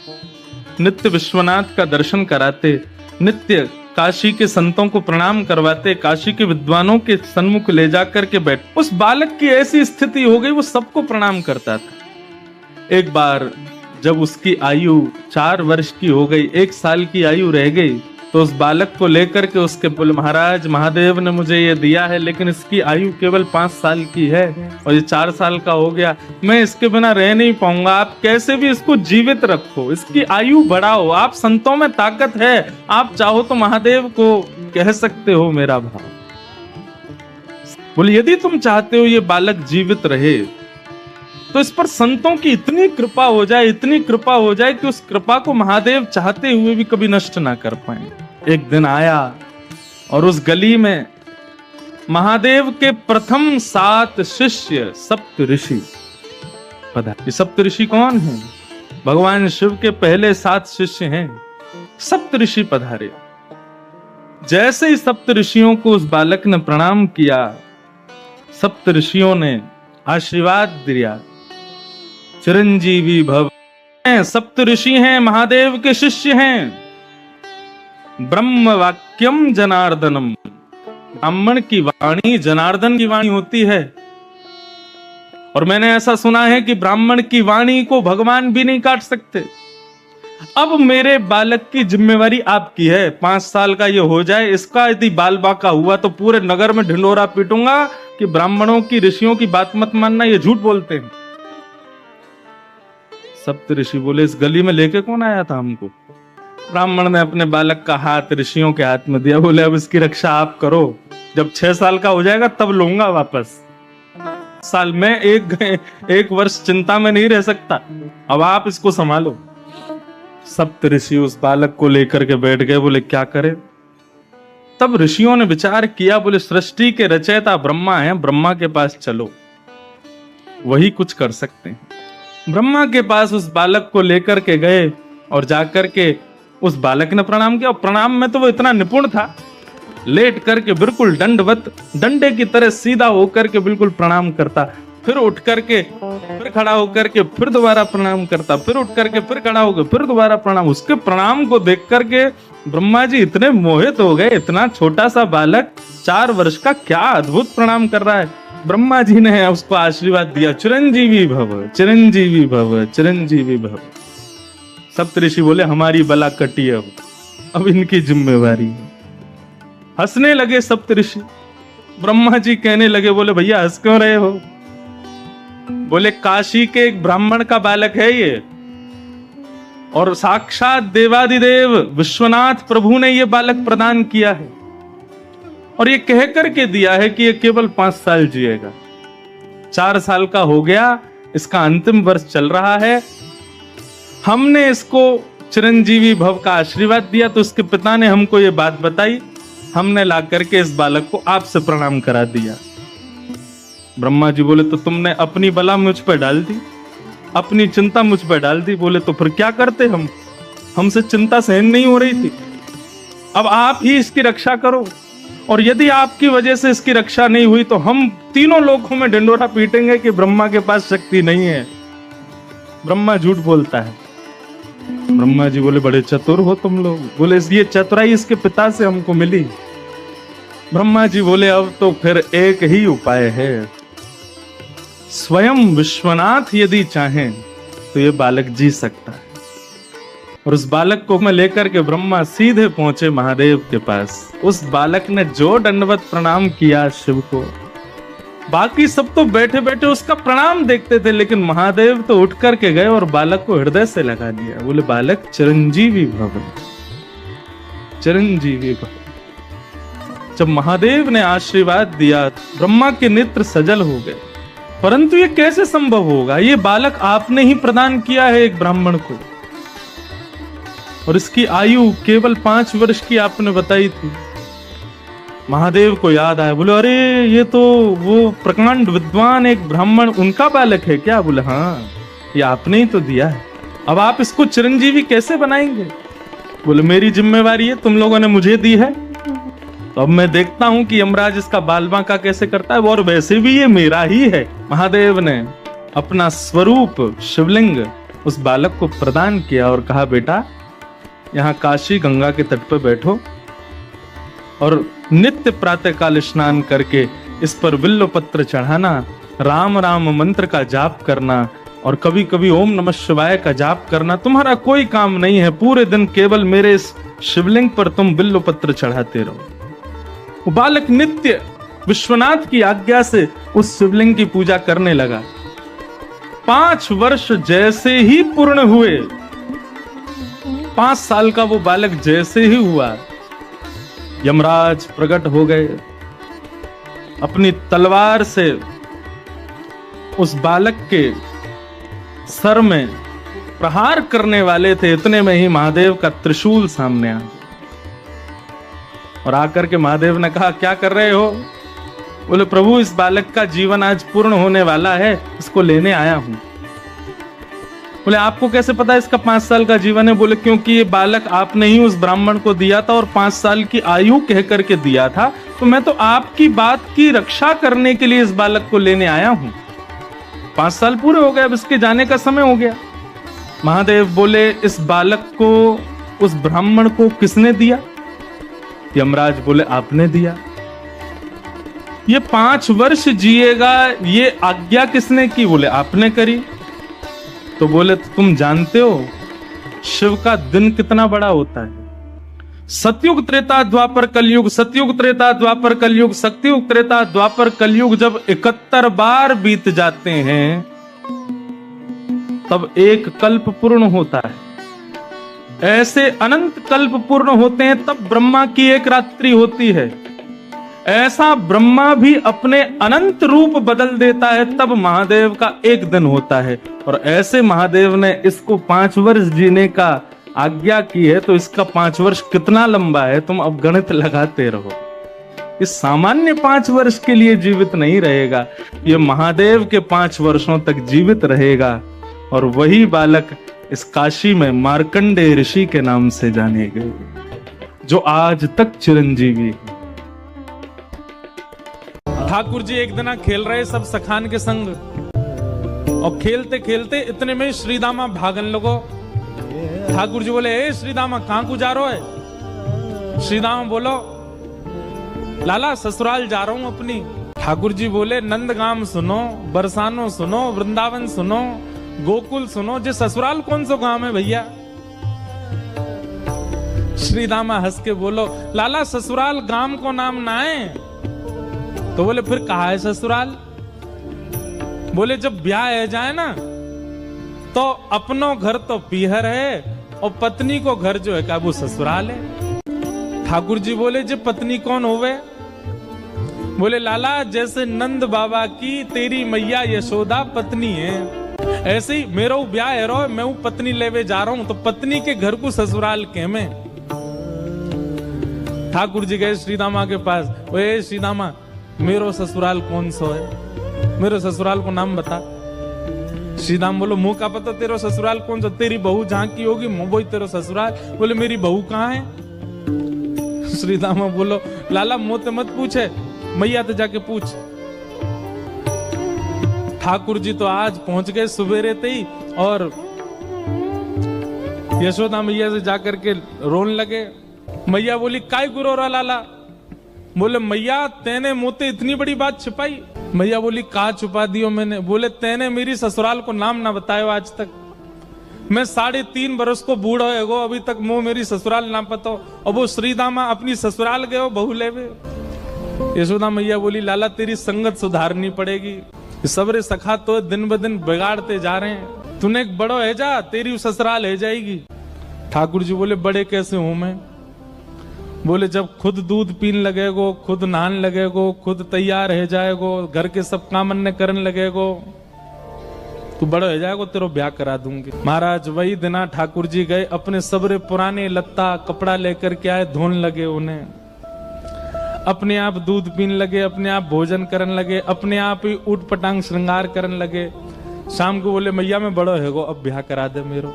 नित्य विश्वनाथ का दर्शन कराते, नित्य काशी के संतों को प्रणाम करवाते, काशी के विद्वानों के सन्मुख ले जाकर के बैठ। उस बालक की ऐसी स्थिति हो गई, वो सबको प्रणाम करता था। एक बार जब उसकी आयु 4 वर्ष की हो गई, 1 साल की आयु रह गई, तो उस बालक को लेकर के उसके बोले, महाराज महादेव ने मुझे ये दिया है, लेकिन इसकी आयु केवल 5 साल की है और ये 4 साल का हो गया, मैं इसके बिना रह नहीं पाऊंगा। आप कैसे भी इसको जीवित रखो, इसकी आयु बढ़ाओ, आप संतों में ताकत है, आप चाहो तो महादेव को कह सकते हो मेरा भाव। बोले, यदि तुम चाहते हो ये बालक जीवित रहे तो इस पर संतों की इतनी कृपा हो जाए, इतनी कृपा हो जाए कि उस कृपा को महादेव चाहते हुए भी कभी नष्ट ना कर पाए। एक दिन आया और उस गली में महादेव के प्रथम 7 शिष्य सप्त ऋषि पधारे। सप्त ऋषि कौन हैं? भगवान शिव के पहले 7 शिष्य हैं। सप्त ऋषि पधारे। जैसे ही सप्त ऋषियों को उस बालक ने प्रणाम किया, सप्त ऋषियों ने आशीर्वाद दिया, चिरंजीवी भव। सप्त ऋषि हैं, महादेव के शिष्य हैं। ब्रह्म वाक्यम जनार्दनम, ब्राह्मण की वाणी जनार्दन की वाणी होती है। और मैंने ऐसा सुना है कि ब्राह्मण की वाणी को भगवान भी नहीं काट सकते। अब मेरे बालक की जिम्मेवारी आपकी है, 5 साल का ये हो जाए, इसका यदि बाल बाका हुआ तो पूरे नगर में ढिंडोरा पीटूंगा कि ब्राह्मणों की ऋषियों की बात मत मानना, ये झूठ बोलते हैं। सप्त ऋषि बोले, इस गली में लेके कौन आया था हमको? ब्राह्मण ने अपने बालक का हाथ ऋषियों के हाथ में दिया, बोले अब इसकी रक्षा आप करो, जब 6 साल का हो जाएगा तब लूंगा वापस। साल में एक वर्ष चिंता में नहीं रह सकता, अब आप इसको संभालो। सप्त ऋषि उस बालक को लेकर के बैठ गए, बोले क्या करें। तब ऋषियों ने विचार किया, बोले सृष्टि के रचयिता ब्रह्मा हैं, ब्रह्मा के पास चलो, वही कुछ कर सकते हैं। ब्रह्मा के पास उस बालक को लेकर के गए और जाकर के उस बालक ने प्रणाम किया। और प्रणाम में तो वो इतना निपुण था, लेट करके बिल्कुल दंडवत, डंडे की तरह सीधा होकर के बिल्कुल प्रणाम करता, फिर उठ करके फिर खड़ा होकर के फिर दोबारा प्रणाम करता, फिर उठ करके फिर खड़ा होकर फिर दोबारा प्रणाम। उसके प्रणाम को देख करके ब्रह्मा जी इतने मोहित हो गए, इतना छोटा सा बालक 4 वर्ष का क्या अद्भुत प्रणाम कर रहा है। ब्रह्मा जी ने उसको आशीर्वाद दिया, चिरंजीवी भव, चिरंजीवी भव, चिरंजीवी भव। सप्तऋषि बोले हमारी बला कटी अब इनकी जिम्मेवारी है। हंसने लगे सप्तऋषि। ब्रह्मा जी कहने लगे, बोले भैया हंस क्यों रहे हो। बोले काशी के एक ब्राह्मण का बालक है ये, और साक्षात देवादिदेव विश्वनाथ प्रभु ने ये बालक प्रदान किया है, और ये कह करके दिया है कि ये केवल 5 साल जिएगा। 4 साल का हो गया, इसका अंतिम वर्ष चल रहा है। हमने इसको चिरंजीवी भव का आशीर्वाद दिया, तो उसके पिता ने हमको ये बात बताई, हमने ला करके इस बालक को आपसे प्रणाम करा दिया। ब्रह्मा जी बोले तो तुमने अपनी बला मुझ पर डाल दी, अपनी चिंता मुझ पर डाल दी। बोले तो फिर क्या करते हम, हमसे चिंता सहन नहीं हो रही थी, अब आप ही इसकी रक्षा करो, और यदि आपकी वजह से इसकी रक्षा नहीं हुई तो हम तीनों लोगों में ढिंडोरा पीटेंगे कि ब्रह्मा के पास शक्ति नहीं है। ब्रह्मा झूठ बोलता है। ब्रह्मा जी बोले बड़े चतुर हो तुम लोग। बोले ये चतुराई इसके पिता से हमको मिली। ब्रह्मा जी बोले अब तो फिर एक ही उपाय है, स्वयं विश्वनाथ यदि चाहें तो ये बालक जी सकता है। और उस बालक को मैं लेकर के ब्रह्मा सीधे पहुंचे महादेव के पास। उस बालक ने जो दंडवत प्रणाम किया शिव को, बाकी सब तो बैठे बैठे उसका प्रणाम देखते थे, लेकिन महादेव तो उठ करके गए और बालक को हृदय से लगा दिया। बोले बालक चिरंजीवी भव, चिरंजीवी भव। जब महादेव ने आशीर्वाद दिया, ब्रह्मा के नेत्र सजल हो गए। परंतु ये कैसे संभव होगा, ये बालक आपने ही प्रदान किया है एक ब्राह्मण को, और इसकी आयु केवल 5 वर्ष की आपने बताई थी। महादेव को याद आया, बोले अरे ये तो वो प्रकांड विद्वान एक ब्राह्मण, उनका बालक है क्या। बोले हाँ, ये आपने ही तो दिया है, अब आप इसको चिरंजीवी कैसे बनाएंगे। बोले मेरी जिम्मेवारी है, तुम लोगों ने मुझे दी है, तो अब मैं देखता हूं कि यमराज इसका बाल बांका कैसे करता है, और वैसे भी ये मेरा ही है। महादेव ने अपना स्वरूप शिवलिंग उस बालक को प्रदान किया और कहा बेटा यहाँ काशी गंगा के तट पर बैठो, और नित्य प्रातः काल स्नान करके इस पर बिल्व पत्र चढ़ाना, राम राम मंत्र का जाप करना, और कभी कभी ओम नमः शिवाय का जाप करना। तुम्हारा कोई काम नहीं है, पूरे दिन केवल मेरे इस शिवलिंग पर तुम बिल्व पत्र चढ़ाते रहो। वो बालक नित्य विश्वनाथ की आज्ञा से उस शिवलिंग की पूजा करने लगा। 5 वर्ष जैसे ही पूर्ण हुए, 5 साल का वो बालक जैसे ही हुआ, यमराज प्रकट हो गए। अपनी तलवार से उस बालक के सर में प्रहार करने वाले थे, इतने में ही महादेव का त्रिशूल सामने आ, और आकर के महादेव ने कहा क्या कर रहे हो। बोले प्रभु इस बालक का जीवन आज पूर्ण होने वाला है, इसको लेने आया हूं। बोले आपको कैसे पता इसका 5 साल का जीवन है। बोले क्योंकि ये बालक आपने ही उस ब्राह्मण को दिया था, और 5 साल की आयु कह करके दिया था, तो मैं तो आपकी बात की रक्षा करने के लिए इस बालक को लेने आया हूं। 5 साल पूरे हो गए, अब इसके जाने का समय हो गया। महादेव बोले इस बालक को उस ब्राह्मण को किसने दिया। यमराज बोले आपने दिया। ये 5 वर्ष जिएगा, ये आज्ञा किसने की। बोले आपने करी। तो बोले तुम जानते हो शिव का दिन कितना बड़ा होता है। सतयुग त्रेता द्वापर कलयुग, सतयुग त्रेता द्वापर कलयुग, सतयुग त्रेता द्वापर कलयुग जब 71 बार बीत जाते हैं तब एक कल्प पूर्ण होता है। ऐसे अनंत कल्प पूर्ण होते हैं तब ब्रह्मा की एक रात्रि होती है। ऐसा ब्रह्मा भी अपने अनंत रूप बदल देता है तब महादेव का एक दिन होता है। और ऐसे महादेव ने इसको 5 वर्ष जीने का आज्ञा की है, तो इसका 5 वर्ष कितना लंबा है तुम अब गणित लगाते रहो। इस सामान्य 5 वर्ष के लिए जीवित नहीं रहेगा, ये महादेव के 5 वर्षों तक जीवित रहेगा। और वही बालक इस काशी में मार्कंडेय ऋषि के नाम से जाने गए, जो आज तक चिरंजीवी है। ठाकुर जी एक दिन खेल रहे सब सखान के संग, और खेलते खेलते इतने में श्रीदामा भागन लगो। ठाकुर जी बोले, ए श्रीदामा कहां को जा रहे है? श्रीदामा बोलो, लाला ससुराल जा रहा हूं अपनी। ठाकुर जी बोले, नंदगाम सुनो, बरसानो सुनो, वृंदावन सुनो, गोकुल सुनो, जे ससुराल कौन सा गांव है भैया? श्रीदामा हंस के बोलो, लाला ससुराल गांव को नाम ना है। तो बोले, फिर कहा है ससुराल? बोले, जब ब्याह है जाए ना तो अपनो घर तो पीहर है और पत्नी को घर जो है वो ससुराल है। ठाकुर जी बोले, जे पत्नी कौन होवे? बोले, लाला जैसे नंद बाबा की तेरी मैया यशोदा पत्नी है, ऐसे ही मेरा ब्याह है रो, मैं हूं पत्नी लेवे जा रहा हूं, तो पत्नी के घर को ससुराल के में। ठाकुर जी गए श्रीदामा के पास, ओए श्रीदामा मेरो ससुराल कौन सा है? मेरे ससुराल को नाम बता। श्रीदाम बोलो, मुंह का पता तेरा ससुराल कौन सा? तेरी बहू जहां की होगी वही तेरा ससुराल। बोले, मेरी बहू कहाँ है? श्रीदामा बोलो, लाला मुंह ते मत पूछे, मैया तो जाके पूछ। ठाकुर जी तो आज पहुंच गए सुबेरे ते ही, और यशोदा मैया से जाकर के रोने लगे। मैया बोली, काय गुरो रा लाला? बोले, मैया तेने मोते इतनी बड़ी बात छिपाई। मैया बोली, कहा छुपा दियो मैंने? बोले, तेने मेरी ससुराल को नाम ना बतायो आज तक। मैं 3.5 बरस को बूढ़ा है गो, अभी तक मो मेरी ससुराल ना पता। और वो श्रीदामा अपनी ससुराल गए बहू लेवे। यशोदा मैया बोली, लाला तेरी संगत सुधारनी पड़ेगी, सबरे सखा तो दिन ब दिन बिगाड़ते जा रहे हैं, तूने एक बड़ो है जा, तेरी ससुराल है जाएगी। ठाकुर जी बोले, बड़े कैसे हूं मैं? बोले, जब खुद दूध पीन लगेगो, खुद नहान लगेगो, खुद तैयार है जाएगो, घर के सब काम अन्य करने लगेगो, तू बड़ा हो जाएगो, तेरो ब्याह करा दूंगी। महाराज वही दिना ठाकुर जी गए, अपने सबरे पुराने लत्ता कपड़ा लेकर के आए, धोने लगे उन्हें, अपने आप दूध पीने लगे, अपने आप भोजन करने लगे, अपने आप ही उठ पटांग श्रृंगार करने लगे। शाम को बोले, मैया मैं बड़ो है गो, अब ब्याह करा दे मेरो।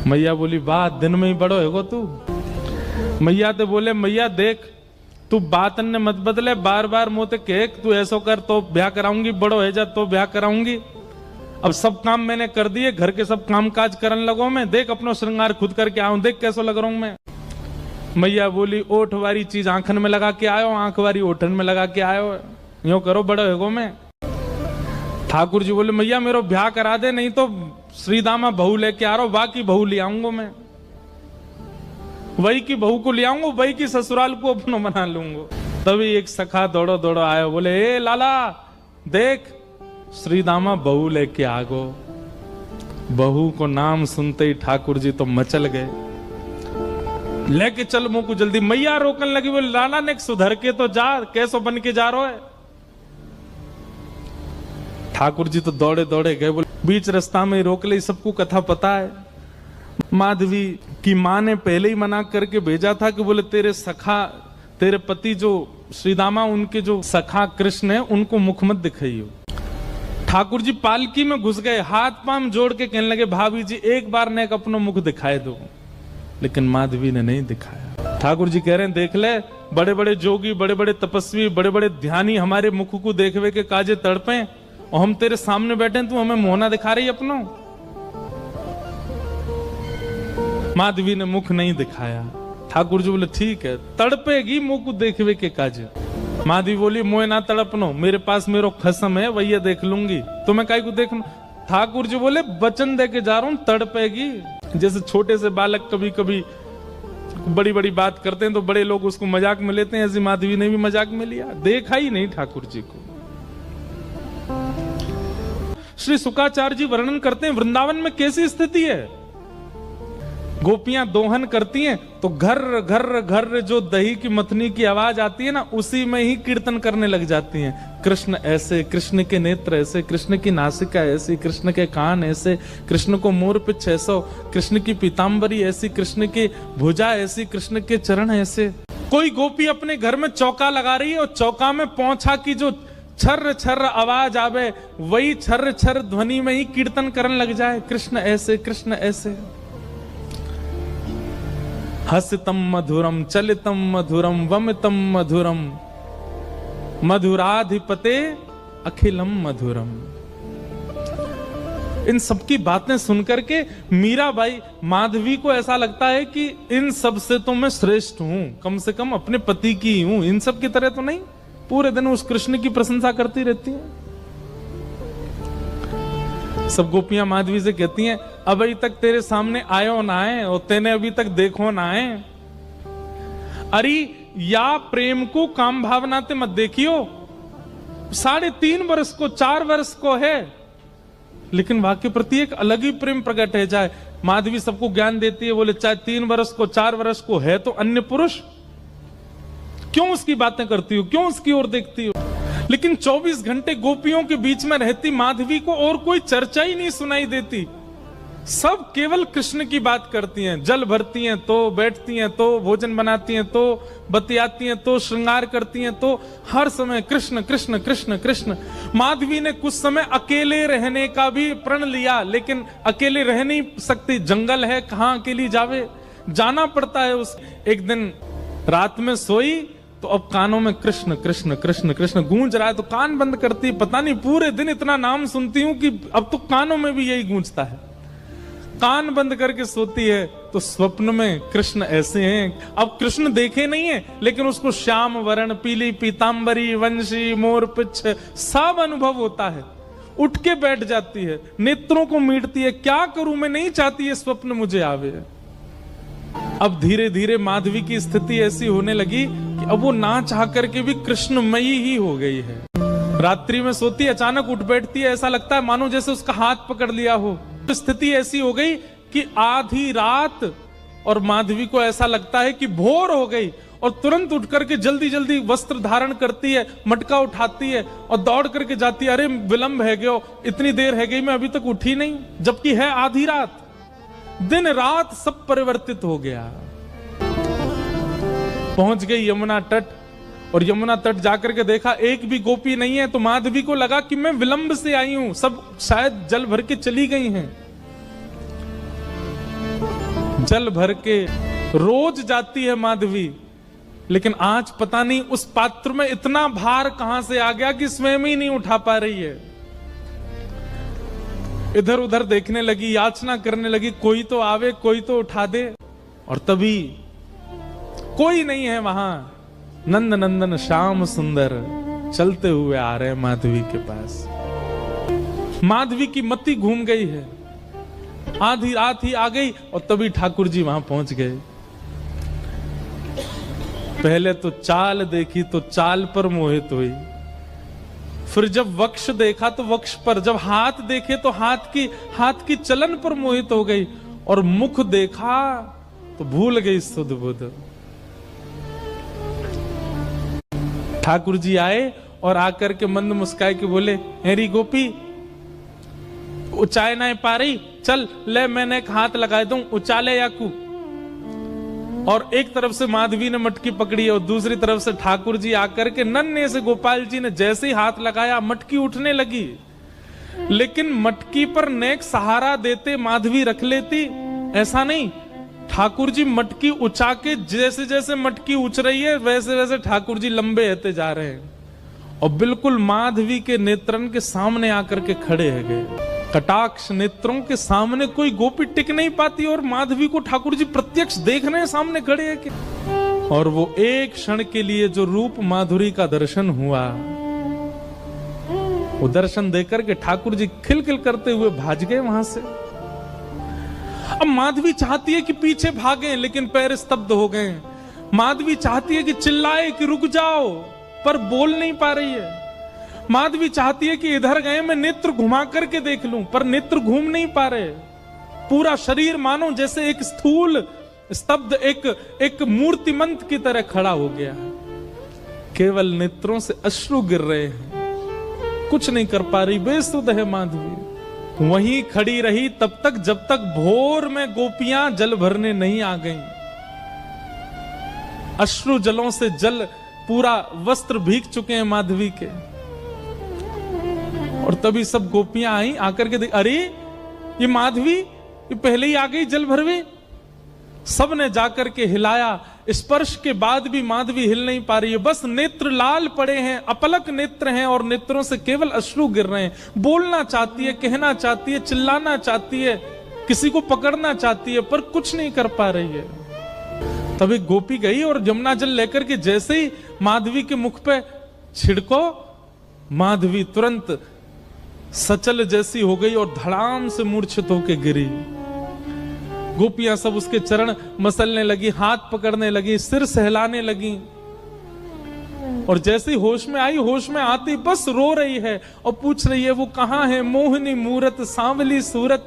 मैया बोली, वाह दिन में ही बड़ो है गो तू। मैया तो बोले, मैया देख तू बात ने मत बदले, बार बार मोते कह तू ऐसा कर तो ब्याह कराऊंगी, बड़ो है जा तो ब्याह कराऊंगी। अब सब काम मैंने कर दिए, घर के सब काम काज करने लगो मैं, देख अपना श्रृंगार खुद करके आऊं, देख कैसा लग रहा हूं मैं। मैया बोली, ओठ वाली चीज आंखन में लगा के आयो, आंख वाली ओठन में लगा के आयो, यूं करो बड़ो है गो मैं। ठाकुर जी बोले, मैया मेरो ब्याह करा दे, नहीं तो श्रीदामा बहू लेके आ रहा हूं, बाकी बहू ले आऊंगा मैं, वही की बहू को ले आऊंगा, वही की ससुराल को अपना बना लूंगा। तभी एक सखा दौड़ो दौड़ो आयो, बोले, ए लाला देख श्रीदामा बहू लेके आ गो। बहू को नाम सुनते ही ठाकुर जी तो मचल गए, लेके चल मुंह को जल्दी। मैया रोकने लगी, बोले, लाला ने सुधर के तो जा, कैसो बन के जा रहा है? ठाकुर जी तो दौड़े दौड़े गए, बोले बीच रास्ता में रोक ले, सबको कथा पता है। माधवी की माँ ने पहले ही मना करके भेजा था कि बोले तेरे सखा, तेरे पति जो श्रीदामा, उनके जो सखा कृष्ण है, उनको मुख मत दिखाइयो। ठाकुर जी पालकी में घुस गए, हाथ पांव जोड़ के कहने लगे, भाभी जी एक बार ने अपना मुख दिखाए दो, लेकिन माधवी ने नहीं दिखाया। ठाकुर जी कह रहे हैं, देख ले, बड़े बड़े जोगी, बड़े बड़े तपस्वी, बड़े बड़े ध्यानी हमारे मुख को देखवे के काजे तड़पे, और हम तेरे सामने बैठे, तू हमें मोहना दिखा रही अपनो। माधवी ने मुख नहीं दिखाया। ठाकुर जी बोले, ठीक है, तड़पेगी मुंह को देखवे के काजे। माधवी बोली, मोए ना तड़पनो, मेरे पास मेरो खसम है, वही देख लूंगी, तुम्हें काई को देखना। ठाकुर जी बोले, वचन दे के जा रहा हूं, तड़पेगी। जैसे छोटे से बालक कभी कभी बड़ी बड़ी बात करते हैं तो बड़े लोग उसको मजाक में लेते हैं, ऐसी माधवी ने भी मजाक में लिया, देखा ही नहीं ठाकुर जी को। श्री शुकाचार्य जी वर्णन करते हैं, वृंदावन में कैसी स्थिति है। गोपियां दोहन करती हैं तो घर घर घर जो दही की मथनी की आवाज आती है ना, उसी में ही कीर्तन करने लग जाती हैं। कृष्ण ऐसे, कृष्ण के नेत्र ऐसे, कृष्ण की नासिका ऐसी, कृष्ण के कान ऐसे, कृष्ण को मोर पिछ ऐसो, कृष्ण की पीताम्बरी ऐसी, कृष्ण की भुजा ऐसी, कृष्ण के चरण ऐसे। कोई गोपी अपने घर में चौका लगा रही है और चौका में पौंछा की जो छर्र छर्र आवाज आवे, वही छर्र छर्र ध्वनि में ही कीर्तन करने लग जाए, कृष्ण ऐसे, कृष्ण ऐसे। हसितम मधुरम, चलितम मधुरम, वमितम मधुरम, मधुराधिपते अखिलम मधुरम। इन सबकी बातें सुनकर के मीराबाई, माधवी को ऐसा लगता है कि इन सब से तो मैं श्रेष्ठ हूं, कम से कम अपने पति की ही हूं, इन सब की तरह तो नहीं। पूरे दिन उस कृष्ण की प्रशंसा करती रहती हैं। सब गोपियां माधवी से कहती हैं, अभी तक तेरे सामने आयो ना है और तेने अभी तक देखो ना है। अरे या प्रेम को काम भावना ते मत देखियो, 3.5 वर्ष को 4 वर्ष को है, लेकिन वाक्य प्रति एक अलग ही प्रेम प्रकट है जाए। माधवी सबको ज्ञान देती है, बोले चाहे 3 वर्ष को 4 वर्ष को है तो अन्य पुरुष, क्यों उसकी बातें करती हो, क्यों उसकी ओर देखती हो। लेकिन 24 घंटे गोपियों के बीच में रहती माधवी को और कोई चर्चा ही नहीं सुनाई देती। सब केवल कृष्ण की बात करती हैं, जल भरती हैं तो, बैठती हैं तो, भोजन बनाती हैं तो, बतियाती हैं तो, श्रृंगार करती हैं तो, हर समय कृष्ण कृष्ण कृष्ण कृष्ण। माधवी ने कुछ समय अकेले रहने का भी प्रण लिया, लेकिन अकेले रह नहीं सकती, जंगल है, कहां अकेली जावे, जाना पड़ता है। उस एक दिन रात में सोई तो अब कानों में कृष्ण कृष्ण कृष्ण कृष्ण गूंज रहा है, तो कान बंद करती, पता नहीं पूरे दिन इतना नाम सुनती हूं कि अब तो कानों में भी यही गूंजता है। कान बंद करके सोती है तो स्वप्न में कृष्ण ऐसे हैं। अब कृष्ण देखे नहीं है, लेकिन उसको श्याम वर्ण, पीली पीतांबरी, वंशी, मोर पिछ सब अनुभव होता है। उठ के बैठ जाती है, नेत्रों को मीटती है, क्या करूं मैं, नहीं चाहती है स्वप्न मुझे आवे। अब धीरे धीरे माधवी की स्थिति ऐसी होने लगी कि अब वो ना चाह करके भी कृष्णमयी ही हो गई है। रात्रि में सोती, अचानक उठ बैठती है, ऐसा लगता है मानो जैसे उसका हाथ पकड़ लिया हो। स्थिति ऐसी हो गई कि आधी रात और माधवी को ऐसा लगता है कि भोर हो गई, और तुरंत उठ करके जल्दी जल्दी वस्त्र धारण करती है, मटका उठाती है और दौड़ करके जाती है। अरे विलंब है गयो, इतनी देर है गई, मैं अभी तक उठी नहीं, जबकि है आधी रात। दिन रात सब परिवर्तित हो गया। पहुंच गई यमुना तट, और यमुना तट जाकर के देखा एक भी गोपी नहीं है, तो माधवी को लगा कि मैं विलंब से आई हूं, सब शायद जल भर के चली गई हैं। जल भर के रोज जाती है माधवी, लेकिन आज पता नहीं उस पात्र में इतना भार कहां से आ गया कि स्वयं ही नहीं उठा पा रही है। इधर उधर देखने लगी, याचना करने लगी, कोई तो आवे, कोई तो उठा दे, और तभी कोई नहीं है वहां। नंद नंदन श्याम सुंदर चलते हुए आ रहे हैं माधवी के पास। माधवी की मति घूम गई है, आधी रात ही आ गई, और तभी ठाकुर जी वहां पहुंच गए। पहले तो चाल देखी तो चाल पर मोहित हुई, फिर जब वक्ष देखा तो वक्ष पर, जब हाथ देखे तो हाथ की चलन पर मोहित हो गई, और मुख देखा तो भूल गई सुध बुध। ठाकुर जी आए और आकर के मंद मुस्काए के बोले, हेरी गोपी उचाए ना पा रही, चल ले मैंने एक हाथ लगा दूं, उचाले याकू। और एक तरफ से माधवी ने मटकी पकड़ी और दूसरी तरफ से ठाकुर जी आकर के नन्हे से गोपाल जी ने जैसे ही हाथ लगाया, मटकी उठने लगी। लेकिन मटकी पर नेक सहारा देते माधवी रख लेती, ऐसा नहीं। ठाकुर जी मटकी उछा के, जैसे जैसे मटकी उछ रही है वैसे वैसे ठाकुर जी लंबे होते जा रहे हैं, और बिल्कुल माधवी के नेत्रन के सामने आकर के खड़े है गए। कटाक्ष नेत्रों के सामने कोई गोपी टिक नहीं पाती, और माधवी को ठाकुर जी प्रत्यक्ष देख रहे हैं, सामने खड़े हैं कि। और वो एक क्षण के लिए जो रूप माधुरी का दर्शन हुआ, वो दर्शन देकर के ठाकुर जी खिलखिल करते हुए भाग गए वहां से। अब माधवी चाहती है कि पीछे भागे, लेकिन पैर स्तब्ध हो गए। माधवी चाहती है कि चिल्लाए कि रुक जाओ, पर बोल नहीं पा रही है। माधवी चाहती है कि इधर गए मैं नेत्र घुमा करके देख लूं, पर नेत्र घूम नहीं पा रहे। पूरा शरीर मानो जैसे एक स्थूल स्तब्ध एक मूर्तिमंत की तरह खड़ा हो गया है। केवल नेत्रों से अश्रु गिर रहे हैं, कुछ नहीं कर पा रही, बेसुध है माधवी। वहीं खड़ी रही तब तक जब तक भोर में गोपियां जल भरने नहीं आ गईं। अश्रु जलों से जल पूरा वस्त्र भीग चुके हैं माधवी के। और तभी सब गोपियां आई, आकर के देख, अरे ये माधवी ये पहले ही आ गई जल भरवे। सब ने जाकर के हिलाया, स्पर्श के बाद भी माधवी हिल नहीं पा रही है, बस नेत्र लाल पड़े हैं, अपलक नेत्र हैं और नेत्रों से केवल अश्रु गिर रहे हैं। बोलना चाहती है, कहना चाहती है, चिल्लाना चाहती है, किसी को पकड़ना चाहती है, पर कुछ नहीं कर पा रही है। तभी गोपी गई और यमुना जल लेकर के जैसे ही माधवी के मुख पे छिड़को, माधवी तुरंत सचल जैसी हो गई और धड़ाम से मूर्छित होकर गिरी। गोपियां सब उसके चरण मसलने लगी, हाथ पकड़ने लगी, सिर सहलाने लगी। और जैसे ही होश में आई, होश में आती बस रो रही है और पूछ रही है वो कहां है, मोहिनी मूरत सांवली सूरत,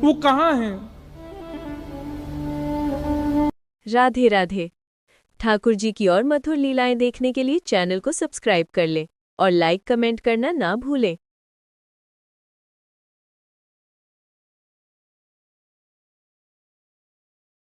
वो कहां है। राधे राधे। ठाकुर जी की और मधुर लीलाएं देखने के लिए चैनल को सब्सक्राइब कर लें और लाइक कमेंट करना ना भूलें।